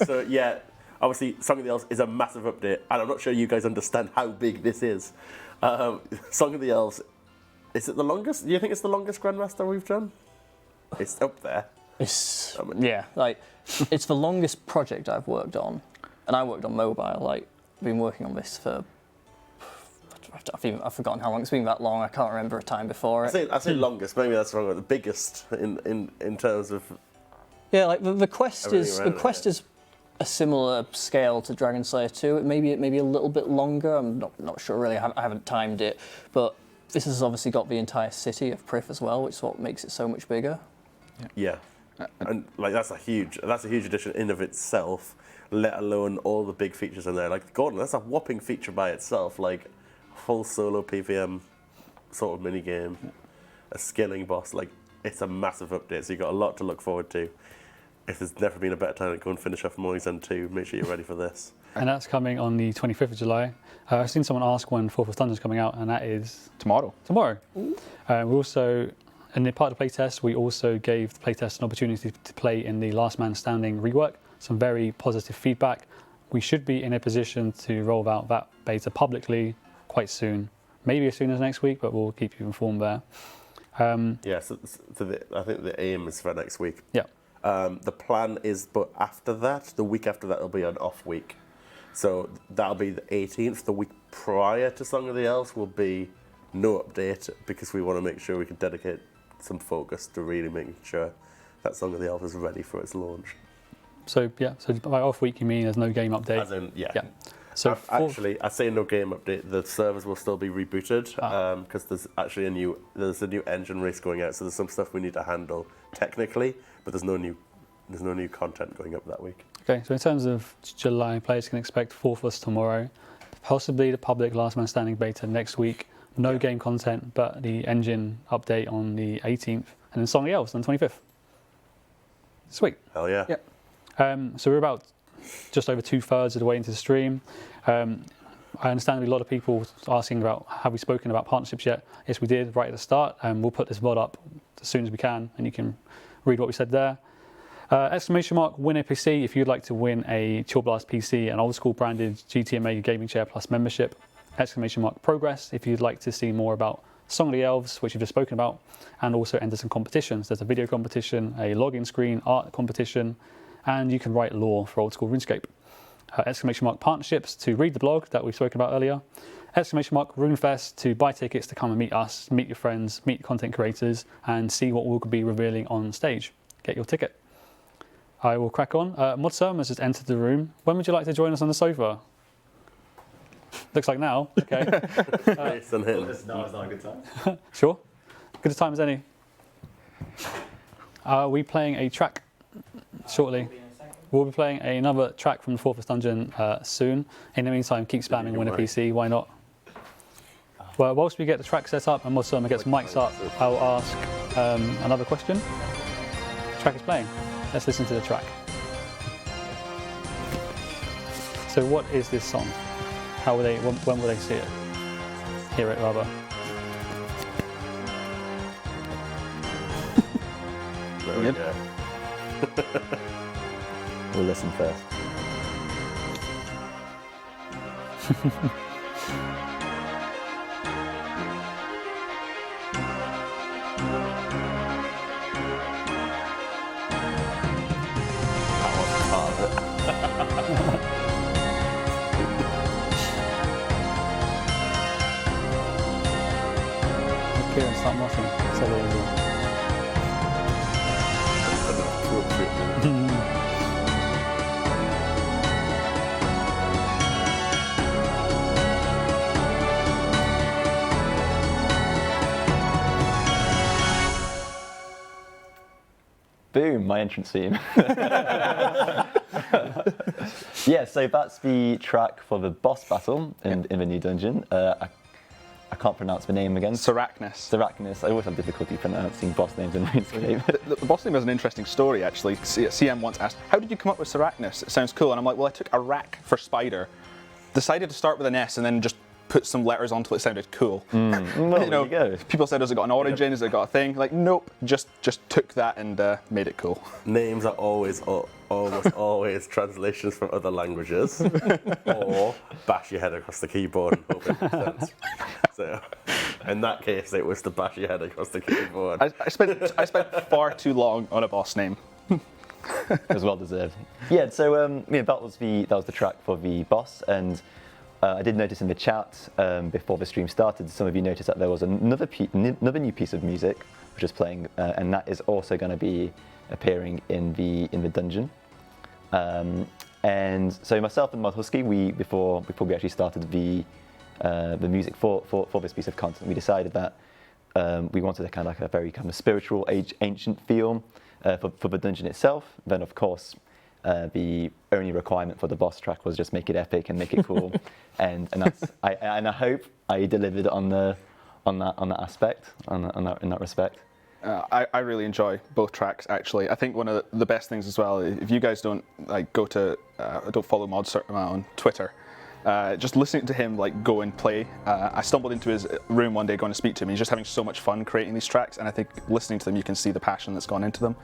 So yeah, obviously, Song of the Elves is a massive update, and I'm not sure you guys understand how big this is. Song of the Elves, is it the longest? Do you think it's the longest Grandmaster we've done? It's up there. It's it's the longest project I've worked on, and I worked on mobile. Like, I've been working on this for. I've forgotten how long it's been. That long, I can't remember a time before it. I say longest. Maybe that's wrong. The biggest in terms of. Yeah, like the quest is around is a similar scale to Dragon Slayer 2. It may be a little bit longer. I'm not sure really. I haven't timed it, but this has obviously got the entire city of Prith as well, which is what makes it so much bigger. Yeah, and like that's a huge addition in of itself. Let alone all the big features in there. Like Gordon, that's a whopping feature by itself. Like full solo PVM sort of mini game, a scaling boss. Like, it's a massive update. So you've got a lot to look forward to. If there's never been a better time to go and finish off Morning's End 2, make sure you're ready for this. And that's coming on the 25th of July. I've seen someone ask when Forthos Dungeon is coming out, and that is Tomorrow. We also, in the part of the playtest, we also gave the playtest an opportunity to play in the Last Man Standing rework. Some very positive feedback. We should be in a position to roll out that beta publicly quite soon. Maybe as soon as next week, but we'll keep you informed there. Yeah, so I think the aim is for next week. Yeah. The plan is, but after that, the week after that will be an off week. So that'll be the 18th. The week prior to Song of the Elves will be no update, because we want to make sure we can dedicate some focus to really making sure that Song of the Elves is ready for its launch. So by off week you mean there's no game update? As in, yeah. So actually, I say no game update. The servers will still be rebooted because there's actually a new engine race going out. So there's some stuff we need to handle technically, but there's no new content going up that week. Okay, so in terms of July, players can expect Forthos tomorrow, possibly the public Last Man Standing beta next week. No game content, but the engine update on the 18th, and then Song of the Elves on the 25th. Sweet. Hell yeah. Yep. So we're about just over 2/3 of the way into the stream. I understand a lot of people asking about, have we spoken about partnerships yet? Yes, we did right at the start. We'll put this VOD up as soon as we can, and you can read what we said there. Exclamation mark win a PC if you'd like to win a Chill Blast PC, an Old School branded GTMA gaming chair plus membership. Exclamation mark progress if you'd like to see more about Song of the Elves, which you've just spoken about, and also enter some competitions. There's a video competition, a login screen, art competition, and you can write lore for Old School RuneScape. Exclamation mark partnerships to read the blog that we've spoken about earlier. Exclamation mark Runefest to buy tickets to come and meet us, meet your friends, meet content creators, and see what we'll be revealing on stage. Get your ticket. I will crack on. Mod Serm has just entered the room. When would you like to join us on the sofa? Looks like now. Okay. Now is not a good time. Sure. Good a time as any. Are we playing a track shortly? We'll be playing another track from the Forthos Dungeon soon. In the meantime, keep spamming Win a PC. Why not? Well, whilst we get the track set up and Mod Serm gets mics up, I'll ask another question. The track is playing. Let's listen to the track. So what is this song? How will they? When will they see it? Hear it rather. There we go. We'll listen first. That wasn't part of it. Kieran, start moshing. So Boom, my entrance theme. Yeah, so that's the track for the boss battle in the new dungeon. I can't pronounce the name again. Sarachnis. I always have difficulty pronouncing boss names in RuneScape. The boss name has an interesting story, actually. CM once asked, how did you come up with Sarachnis? It sounds cool. And I'm like, well, I took Arak for spider, decided to start with an S, and then just put some letters onto it. Sounded cool. Well, you know, there you go. people said, has it got an origin? Has it got a thing? Like, nope, just took that and made it cool. Names are almost always translations from other languages, or bash your head across the keyboard and hope it makes sense. So, in that case, it was to bash your head across the keyboard. I spent far too long on a boss name. It was well deserved. Yeah, so yeah, that was the track for the boss, and I did notice in the chat before the stream started, some of you noticed that there was another new piece of music which was playing, and that is also going to be appearing in the dungeon. And so myself and ModHusky, before we actually started the music for this piece of content, we decided that we wanted a kind of like a very kind of spiritual, ancient feel for the dungeon itself. Then of course, the only requirement for the boss track was just make it epic and make it cool, and that's I hope I delivered on that aspect, in that respect. I really enjoy both tracks, actually. I think one of the best things as well, if you guys don't don't follow Mod on Twitter, just listening to him like go and play. I stumbled into his room one day going to speak to him. He's just having so much fun creating these tracks, and I think listening to them, you can see the passion that's gone into them.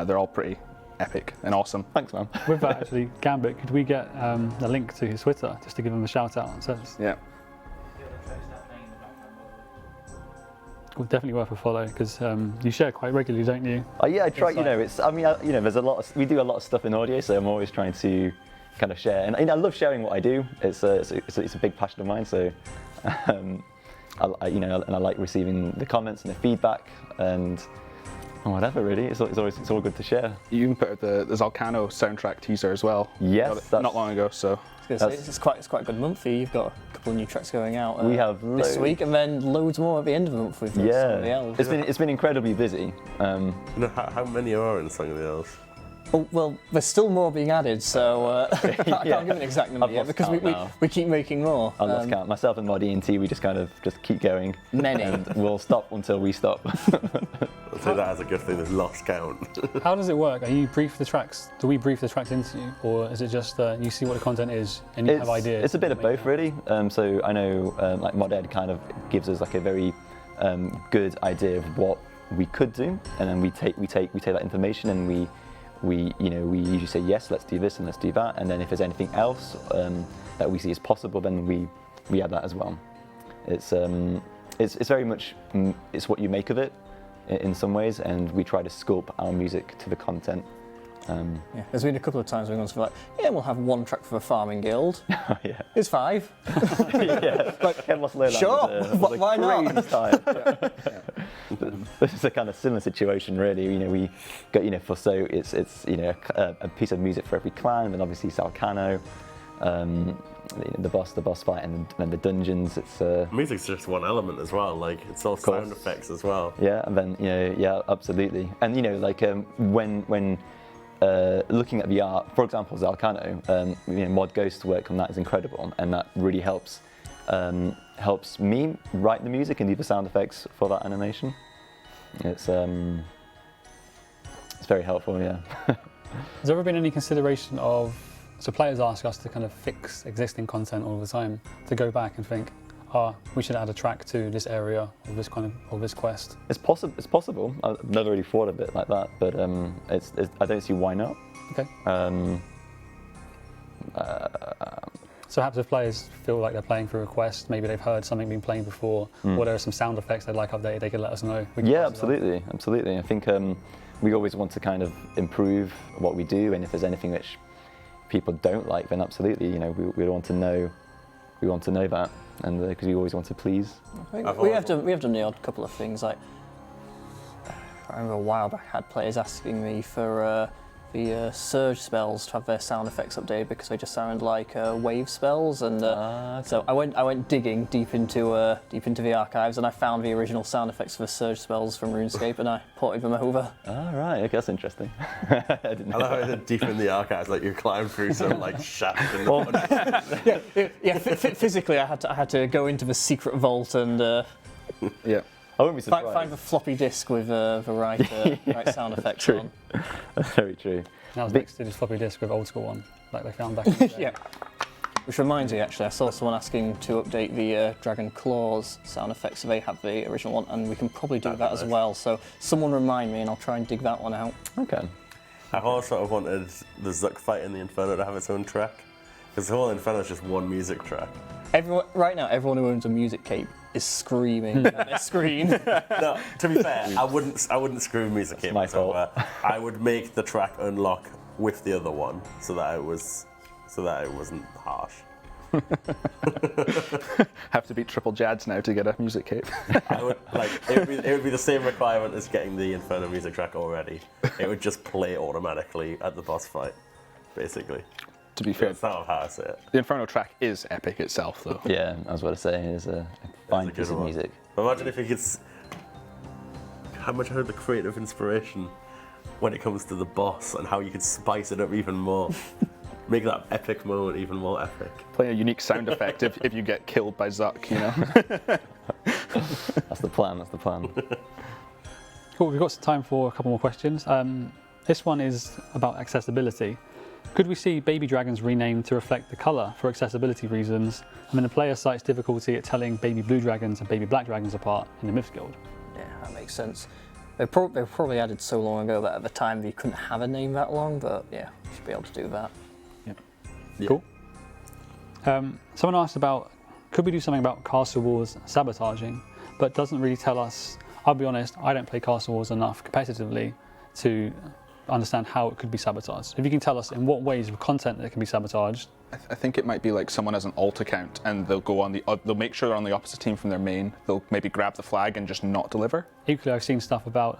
They're all pretty epic and awesome. Thanks, man. With that, actually, Gambit, could we get a link to his Twitter just to give him a shout out? So Yeah. well, definitely worth a follow because you share quite regularly, don't you? Yeah, I try. You know, there's a lot. We do a lot of stuff in audio, so I'm always trying to kind of share, and I love sharing what I do. It's a big passion of mine. So, I like receiving the comments and the feedback and whatever. Really, it's all good to share. You even put out the Zalcano soundtrack teaser as well. Yes, not long ago. So It's quite a good month for you. You've got a couple of new tracks going out. We have this week, and then loads more at the end of the month with Song of the Elves. It's been incredibly busy. How many are in Song of the Elves? Oh, well, there's still more being added, so I can't give an exact number yet because we keep making more. I've lost count. Myself and Mod ENT, we just keep going. Many. And we'll stop until we stop. I'll say that as a good thing. There's lost count. How does it work? Are you brief the tracks? Do we brief the tracks into you, or is it just you see what the content is and you have ideas? It's a bit of both, really. So I know, like Mod Ed kind of gives us like a very good idea of what we could do, and then we take that information and we usually say yes, let's do this and let's do that, and then if there's anything else that we see as possible, then we add that as well. It's very much it's what you make of it in some ways, and we try to sculpt our music to the content. Yeah, there's been a couple of times when we've gone we'll have one track for the farming guild. Yeah. It's 5. Yeah, Sure, why not? Time. This is a kind of similar situation, really. We got it's a piece of music for every clan, and obviously Salcano, the boss fight, and then the dungeons. It's music's just one element as well. Like it's all sound effects as well. Yeah, and then yeah, absolutely. And when looking at the art, for example, Zalcano, Mod Ghost's work on that is incredible, and that really helps me write the music and do the sound effects for that animation. It's very helpful, yeah. Has there ever been any consideration of, so players ask us to kind of fix existing content all the time, to go back and think, we should add a track to this area or this quest? It's possible. I've never really thought of it like that, but I don't see why not. Okay. So perhaps if players feel like they're playing through a quest, maybe they've heard something been playing before, or there are some sound effects they'd like updated, they could let us know. Yeah, absolutely. I think we always want to kind of improve what we do, and if there's anything which people don't like, then absolutely, we want to know. We want to know that, and because we always want to please. I think we have done the odd couple of things. Like I remember a while back, I had players asking me for the surge spells to have their sound effects updated because they just sound like wave spells, and so I went digging deep into the archives, and I found the original sound effects for the surge spells from RuneScape, and I ported them over. Ah, right. Okay, that's interesting. I didn't know I love how that. they're deep in the archives, like you climb through some like shaft in the Physically, I had to go into the secret vault and Yeah. I wouldn't be surprised. find the floppy disk with the right sound effects true. on. That's very true. That was next to this floppy disk with old school one, like they found back in the day. Yeah. Which reminds me, actually, I saw someone asking to update the Dragon Claws sound effects, so they have the original one, and we can probably do that as well. So someone remind me, and I'll try and dig that one out. Okay. I've always sort of wanted the Zuck fight in the Inferno to have its own track, because the whole Inferno is just one music track. Right now, everyone who owns a music cape is screaming at their screen. No, to be fair, I wouldn't screw music cape my fault. over. I would make the track unlock with the other one so that it wasn't harsh. Have to beat triple Jads now to get a music cape. I would it would be the same requirement as getting the Inferno music track already. It would just play automatically at the boss fight, basically. To be fair, That's not how I say it. the Inferno track is epic itself, though. Yeah, I was about to say, it's a fine good piece of one. music. Imagine if you could. How much I heard the creative inspiration when it comes to the boss and how you could spice it up even more. Make that epic moment even more epic. Play a unique sound effect if you get killed by Zuck, you know. That's the plan. That's the plan. Cool, we've got some time for a couple more questions. This one is about accessibility. Could we see baby dragons renamed to reflect the colour for accessibility reasons? I mean, the player cites difficulty at telling baby blue dragons and baby black dragons apart in the Myth Guild. Yeah, that makes sense. They were probably added so long ago that at the time they couldn't have a name that long, but yeah, we should be able to do that. Yeah. Cool. Someone asked about, could we do something about Castle Wars sabotaging, but doesn't really tell us. I'll be honest, I don't play Castle Wars enough competitively to understand how it could be sabotaged. If you can tell us in what ways of content that can be sabotaged. I think it might be like someone has an alt account and they'll go on they'll make sure they're on the opposite team from their main. They'll maybe grab the flag and just not deliver. Equally, I've seen stuff about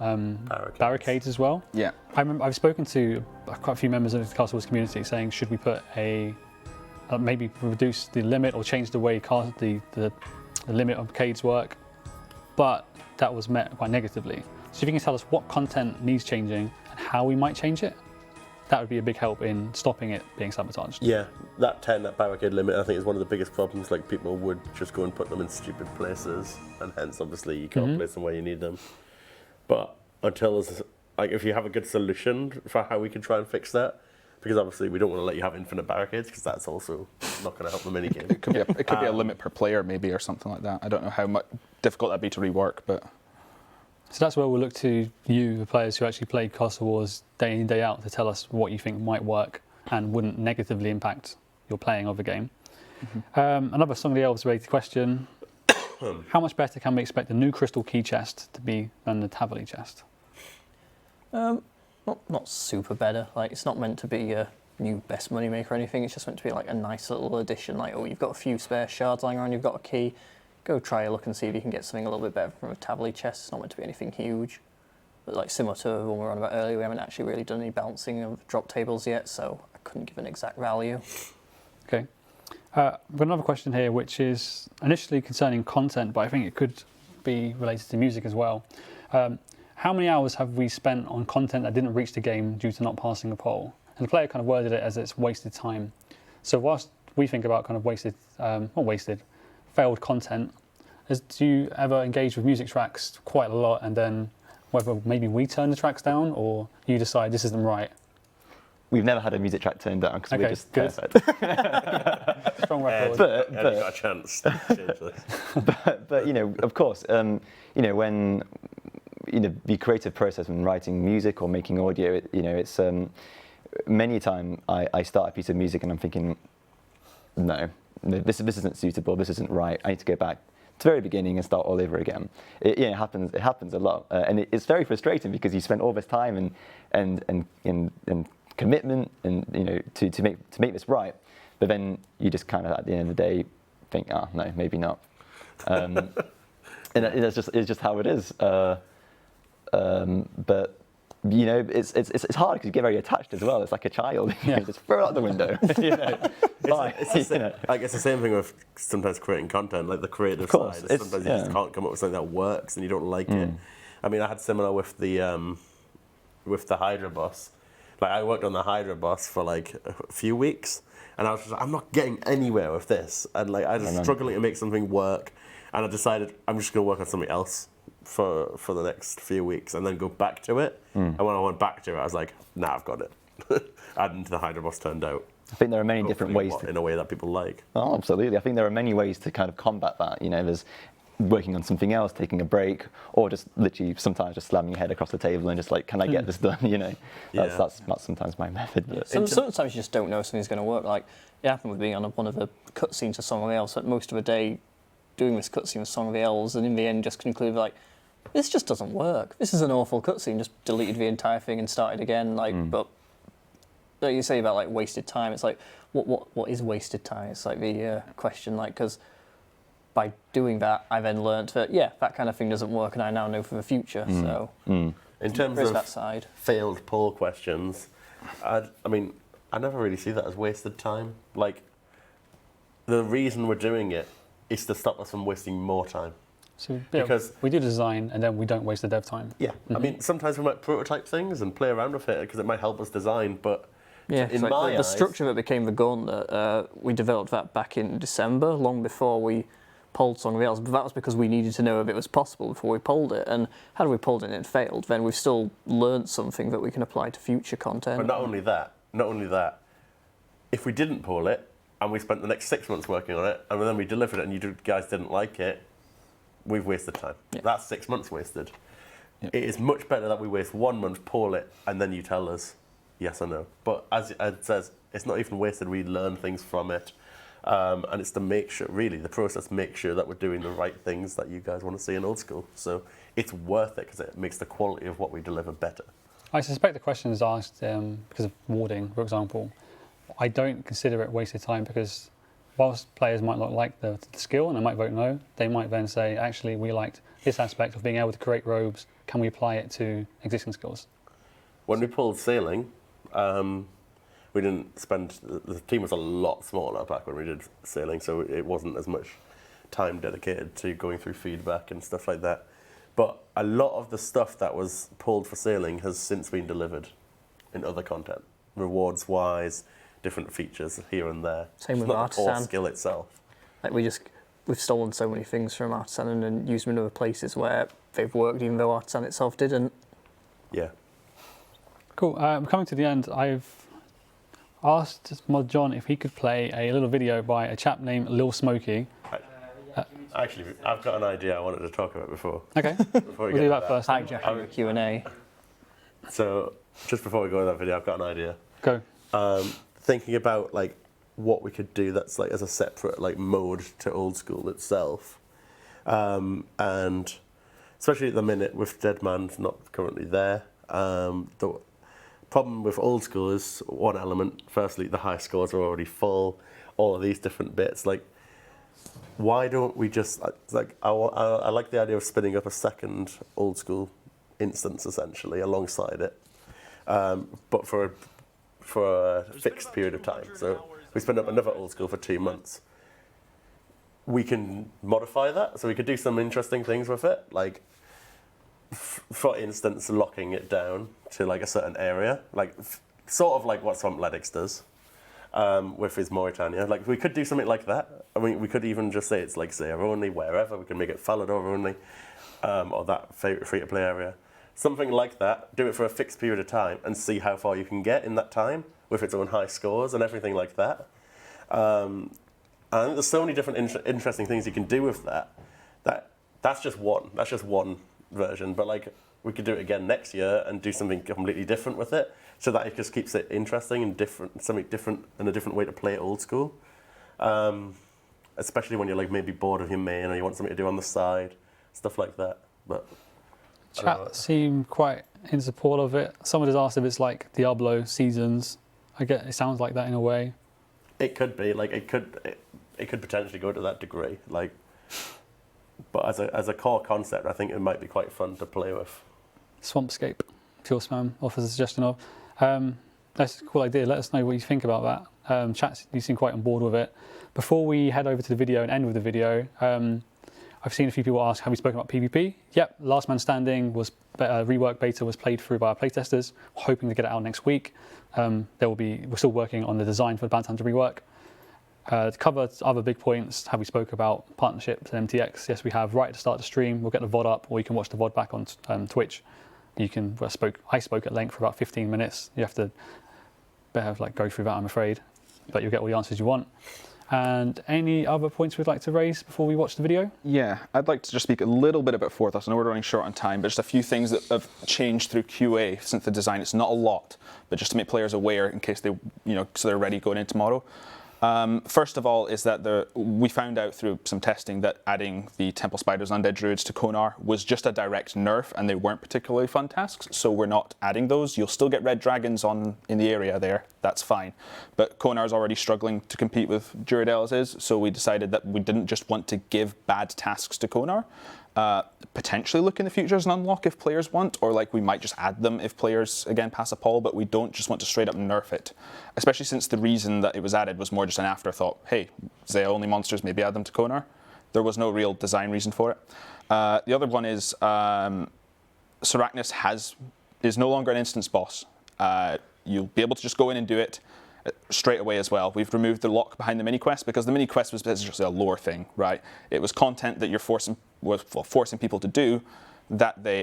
barricades as well. Yeah. I've spoken to quite a few members of the Castle Wars community saying, should we put maybe reduce the limit or change the way the limit of arcades work, but that was met quite negatively. So if you can tell us what content needs changing and how we might change it, that would be a big help in stopping it being sabotaged. Yeah, that barricade limit I think is one of the biggest problems. Like people would just go and put them in stupid places, and hence obviously you can't place them where you need them. But until there's if you have a good solution for how we can try and fix that, because obviously we don't want to let you have infinite barricades because that's also not going to help the minigame. It could be a limit per player maybe or something like that. I don't know how difficult that'd be to rework, but. So that's where we'll look to you, the players who actually play Castle Wars day in, day out, to tell us what you think might work and wouldn't negatively impact your playing of the game. Another Song of the Elves related question. How much better can we expect the new crystal key chest to be than the Tavoli chest? Not super better. Like, it's not meant to be a new best moneymaker or anything. It's just meant to be like a nice little addition. Like, oh, you've got a few spare shards lying around, you've got a key. Go try a look and see if you can get something a little bit better from a Tavoli chest. It's not meant to be anything huge. But like similar to what we were on about earlier, we haven't actually really done any balancing of drop tables yet, so I couldn't give an exact value. Okay. We've got another question here, which is initially concerning content, but I think it could be related to music as well. How many hours have we spent on content that didn't reach the game due to not passing a poll? And the player kind of worded it as it's wasted time. So whilst we think about kind of failed content, do you ever engage with music tracks quite a lot and then whether maybe we turn the tracks down or you decide this isn't right? We've never had a music track turned down because we're just good. perfect. Strong record. But you got a chance to change this. but you know, of course, you know, when the creative process when writing music or making audio, it's many a time I start a piece of music and I'm thinking, no, this isn't suitable. This isn't right. I need to go back to the very beginning and start all over again. It happens. It happens a lot, and it's very frustrating because you spent all this time and commitment and to make this right, but then you just kind of at the end of the day think, no, maybe not. And it's just how it is. But you know, it's hard because you get very attached as well. It's like a child. Yeah. Just throw it out the window. You know, bye. I guess the same thing with sometimes creating content, like the creative course, side. Sometimes you just can't come up with something that works and you don't like it. I mean, I had similar with the Hydra boss. Like I worked on the Hydra boss for like a few weeks, and I was just like, I'm not getting anywhere with this, and like I was struggling to make something work, and I decided I'm just going to work on something else for the next few weeks, and then go back to it. And when I went back to it, I was like, nah, I've got it. And the Hydra boss turned out. I think there are many different ways in a way that people like. Oh, absolutely. I think there are many ways to kind of combat that. You know, there's working on something else, taking a break, or just literally sometimes just slamming your head across the table and just like, can I get this done? You know, that's sometimes my method. But Sometimes you just don't know if something's going to work. Like it happened with being on one of the cutscenes of Song of the Elves. Spent most of the day doing this cutscene with Song of the Elves, and in the end just concluded like, this just doesn't work. This is an awful cutscene. Just deleted the entire thing and started again. Like, but like you say about like wasted time. It's like, what is wasted time? It's like the question. Like, because by doing that, I then learnt that that kind of thing doesn't work, and I now know for the future. So, in terms of that side. failed poll questions, I mean, I never really see that as wasted time. Like, the reason we're doing it is to stop us from wasting more time. So because we do design and then we don't waste the dev time. Yeah, I mean, sometimes we might prototype things and play around with it because it might help us design, but in like my the eyes, structure that became the Gauntlet, we developed that back in December, long before we polled Song of the Elves, but that was because we needed to know if it was possible before we polled it, and had we polled it and it failed, then we've still learnt something that we can apply to future content. But not only that, if we didn't poll it, and we spent the next 6 months working on it, and then we delivered it and you guys didn't like it, we've wasted time. Yeah. That's 6 months wasted. Yeah. It is much better that we waste 1 month, poll it, and then you tell us yes or no. But as Ed says, it's not even wasted. We learn things from it. And it's to make sure, really, the process makes sure that we're doing the right things that you guys want to see in Old School. So it's worth it because it makes the quality of what we deliver better. I suspect the question is asked because of warding, for example. I don't consider it wasted time because whilst players might not like the skill and they might vote no, they might then say, actually, we liked this aspect of being able to create robes. Can we apply it to existing skills? When we pulled sailing, we didn't spend, the team was a lot smaller back when we did sailing, so it wasn't as much time dedicated to going through feedback and stuff like that. But a lot of the stuff that was pulled for sailing has since been delivered in other content, rewards-wise, different features here and there. Same with not the core Artisan. skill itself. Like we've stolen so many things from Artisan and then used them in other places where they've worked, even though Artisan itself didn't. Yeah. Cool. Coming to the end, I've asked Mod John if he could play a little video by a chap named Lil Smokey. Actually, I've got an idea I wanted to talk about before. Okay, Before we we'll get do to that first. then. Hijacking the Q&A. So, just before we go to that video, I've got an idea. Go. Thinking about like what we could do that's like as a separate like mode to Old School itself, and especially at the minute with Deadman not currently there. The problem with Old School is one element. Firstly, the high scores are already full. All of these different bits, like why don't we just like I like the idea of spinning up a second Old School instance essentially alongside it, but for a fixed period of time. So we spin up another Old School for 2 months. We can modify that, so we could do some interesting things with it, like for instance, locking it down to like a certain area, like sort of like what Swampletics does with his Mauritania. Like we could do something like that. I mean, we could even just say it's like Zare only, wherever. We can make it Falador only, or that free-to-play area. Something like that, do it for a fixed period of time and see how far you can get in that time with its own high scores and everything like that. And there's so many different interesting things you can do with that. That's just one version, but like we could do it again next year and do something completely different with it so that it just keeps it interesting and different, something different and a different way to play Old School. Especially when you're like maybe bored of your main or you want something to do on the side, stuff like that. But Chat seem quite in support of it. Someone has asked if it's like Diablo seasons. I get it sounds like that in a way. it could be like it could potentially go to that degree. Like, but as a core concept, I think it might be quite fun to play with. Swampscape, Pure Spam offers a suggestion of. That's a cool idea. Let us know what you think about that. Chat, you seem quite on board with it. Before we head over to the video and end with the video, I've seen a few people ask, have we spoken about PvP? Yep, Last Man Standing was rework beta was played through by our playtesters. We're hoping to get it out next week. We're still working on the design for the Bounty Hunter rework. To cover other big points, have we spoke about partnerships and MTX? Yes, we have right at the start of the stream. We'll get the VOD up, or you can watch the VOD back on Twitch. I spoke at length for about 15 minutes. You have to go through that, I'm afraid, but you'll get all the answers you want. And any other points we'd like to raise before we watch the video? Yeah, I'd like to just speak a little bit about Forthos. I know we're running short on time, but just a few things that have changed through QA since the design. It's not a lot, but just to make players aware in case they, so they're ready going in tomorrow. First of all is that we found out through some testing that adding the Temple Spiders Undead Druids to Konar was just a direct nerf, and they weren't particularly fun tasks, so we're not adding those. You'll still get red dragons in the area there, that's fine. But Konar's already struggling to compete with Druid Elves is, so we decided that we didn't just want to give bad tasks to Konar. Potentially look in the future as an unlock if players want, or we might just add them if players again pass a poll, but we don't just want to straight up nerf it, especially since the reason that it was added was more just an afterthought. Hey, Zaya only monsters, maybe add them to Konar. There was no real design reason for it. The other one is Sarachnis is no longer an instance boss. You'll be able to just go in and do it straight away as well. We've removed the lock behind the mini quest because the mini quest was just a lore thing, right? It was content that you're forcing people to do that they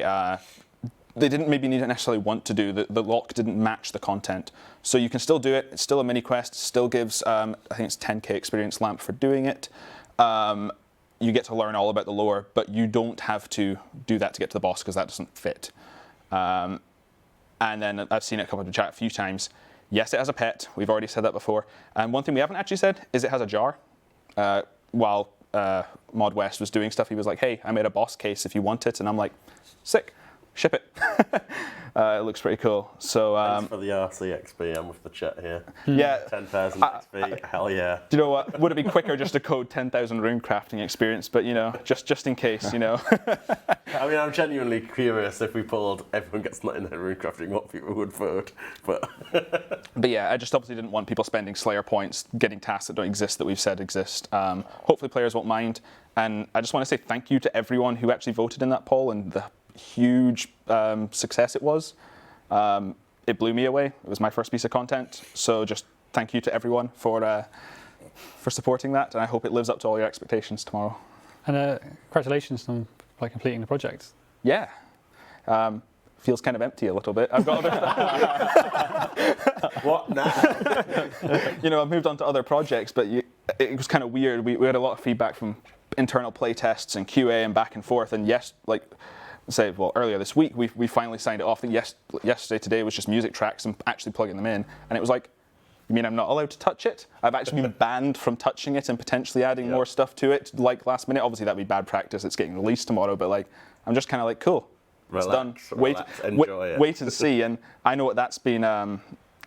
didn't maybe necessarily want to do. The lock didn't match the content, so you can still do it. It's still a mini quest. Still gives I think it's 10k experience lamp for doing it. You get to learn all about the lore, but you don't have to do that to get to the boss because that doesn't fit. And then I've seen it come up in chat a few times. Yes, it has a pet. We've already said that before. And one thing we haven't actually said is it has a jar. While Mod West was doing stuff, he was like, hey, I made a boss case if you want it. And I'm like, sick, ship it. It looks pretty cool. So thanks for the RC XP. I'm with the chat here. Yeah. 10,000 XP, hell yeah. Do you know what? Would it be quicker just to code 10,000 rune crafting experience? But, just in case, I mean, I'm genuinely curious if we pulled everyone gets 99 rune crafting, what people would vote. But yeah, I just obviously didn't want people spending Slayer points getting tasks that don't exist that we've said exist. Hopefully players won't mind. And I just want to say thank you to everyone who actually voted in that poll and the huge success it was. It blew me away. It was my first piece of content. So just thank you to everyone for supporting that. And I hope it lives up to all your expectations tomorrow. And congratulations on completing the project. Yeah. Feels kind of empty a little bit. I've got what now? I've moved on to other projects, but it was kind of weird. We had a lot of feedback from internal play tests and QA and back and forth. And earlier this week, we finally signed it off. Yesterday, today was just music tracks and actually plugging them in. And it was like, you mean I'm not allowed to touch it? I've actually been banned from touching it and potentially adding more stuff to it, last minute. Obviously, that'd be bad practice. It's getting released tomorrow, but I'm just kind of cool. Relax, it's done. Enjoy it. Wait and see. And I know what that's been.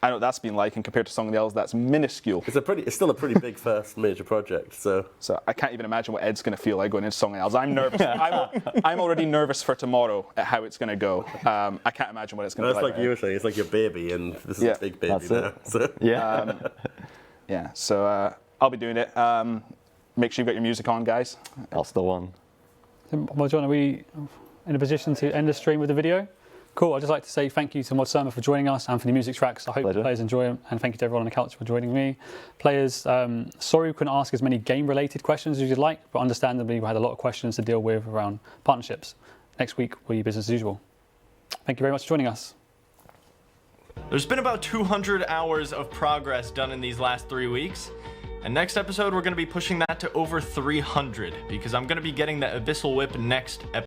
I know what that's been like, and compared to Song of the Elves, that's minuscule. It's still a pretty big first major project. So I can't even imagine what Ed's going to feel like going into Song of the Elves. I'm nervous. I'm already nervous for tomorrow at how it's going to go. I can't imagine what it's going to be like. That's like you were saying. It's like your baby, and this is a big baby now. So. Yeah. So I'll be doing it. Make sure you've got your music on, guys. That's the one. Well, John, are we in a position to end the stream with the video? Cool. I'd just like to say thank you to Mod Surma for joining us and for the music tracks. I hope the players enjoy them, and thank you to everyone on the couch for joining me. Players, sorry we couldn't ask as many game-related questions as you'd like, but understandably we had a lot of questions to deal with around partnerships. Next week will be business as usual. Thank you very much for joining us. There's been about 200 hours of progress done in these last 3 weeks. And next episode, we're going to be pushing that to over 300 because I'm going to be getting the Abyssal Whip next episode.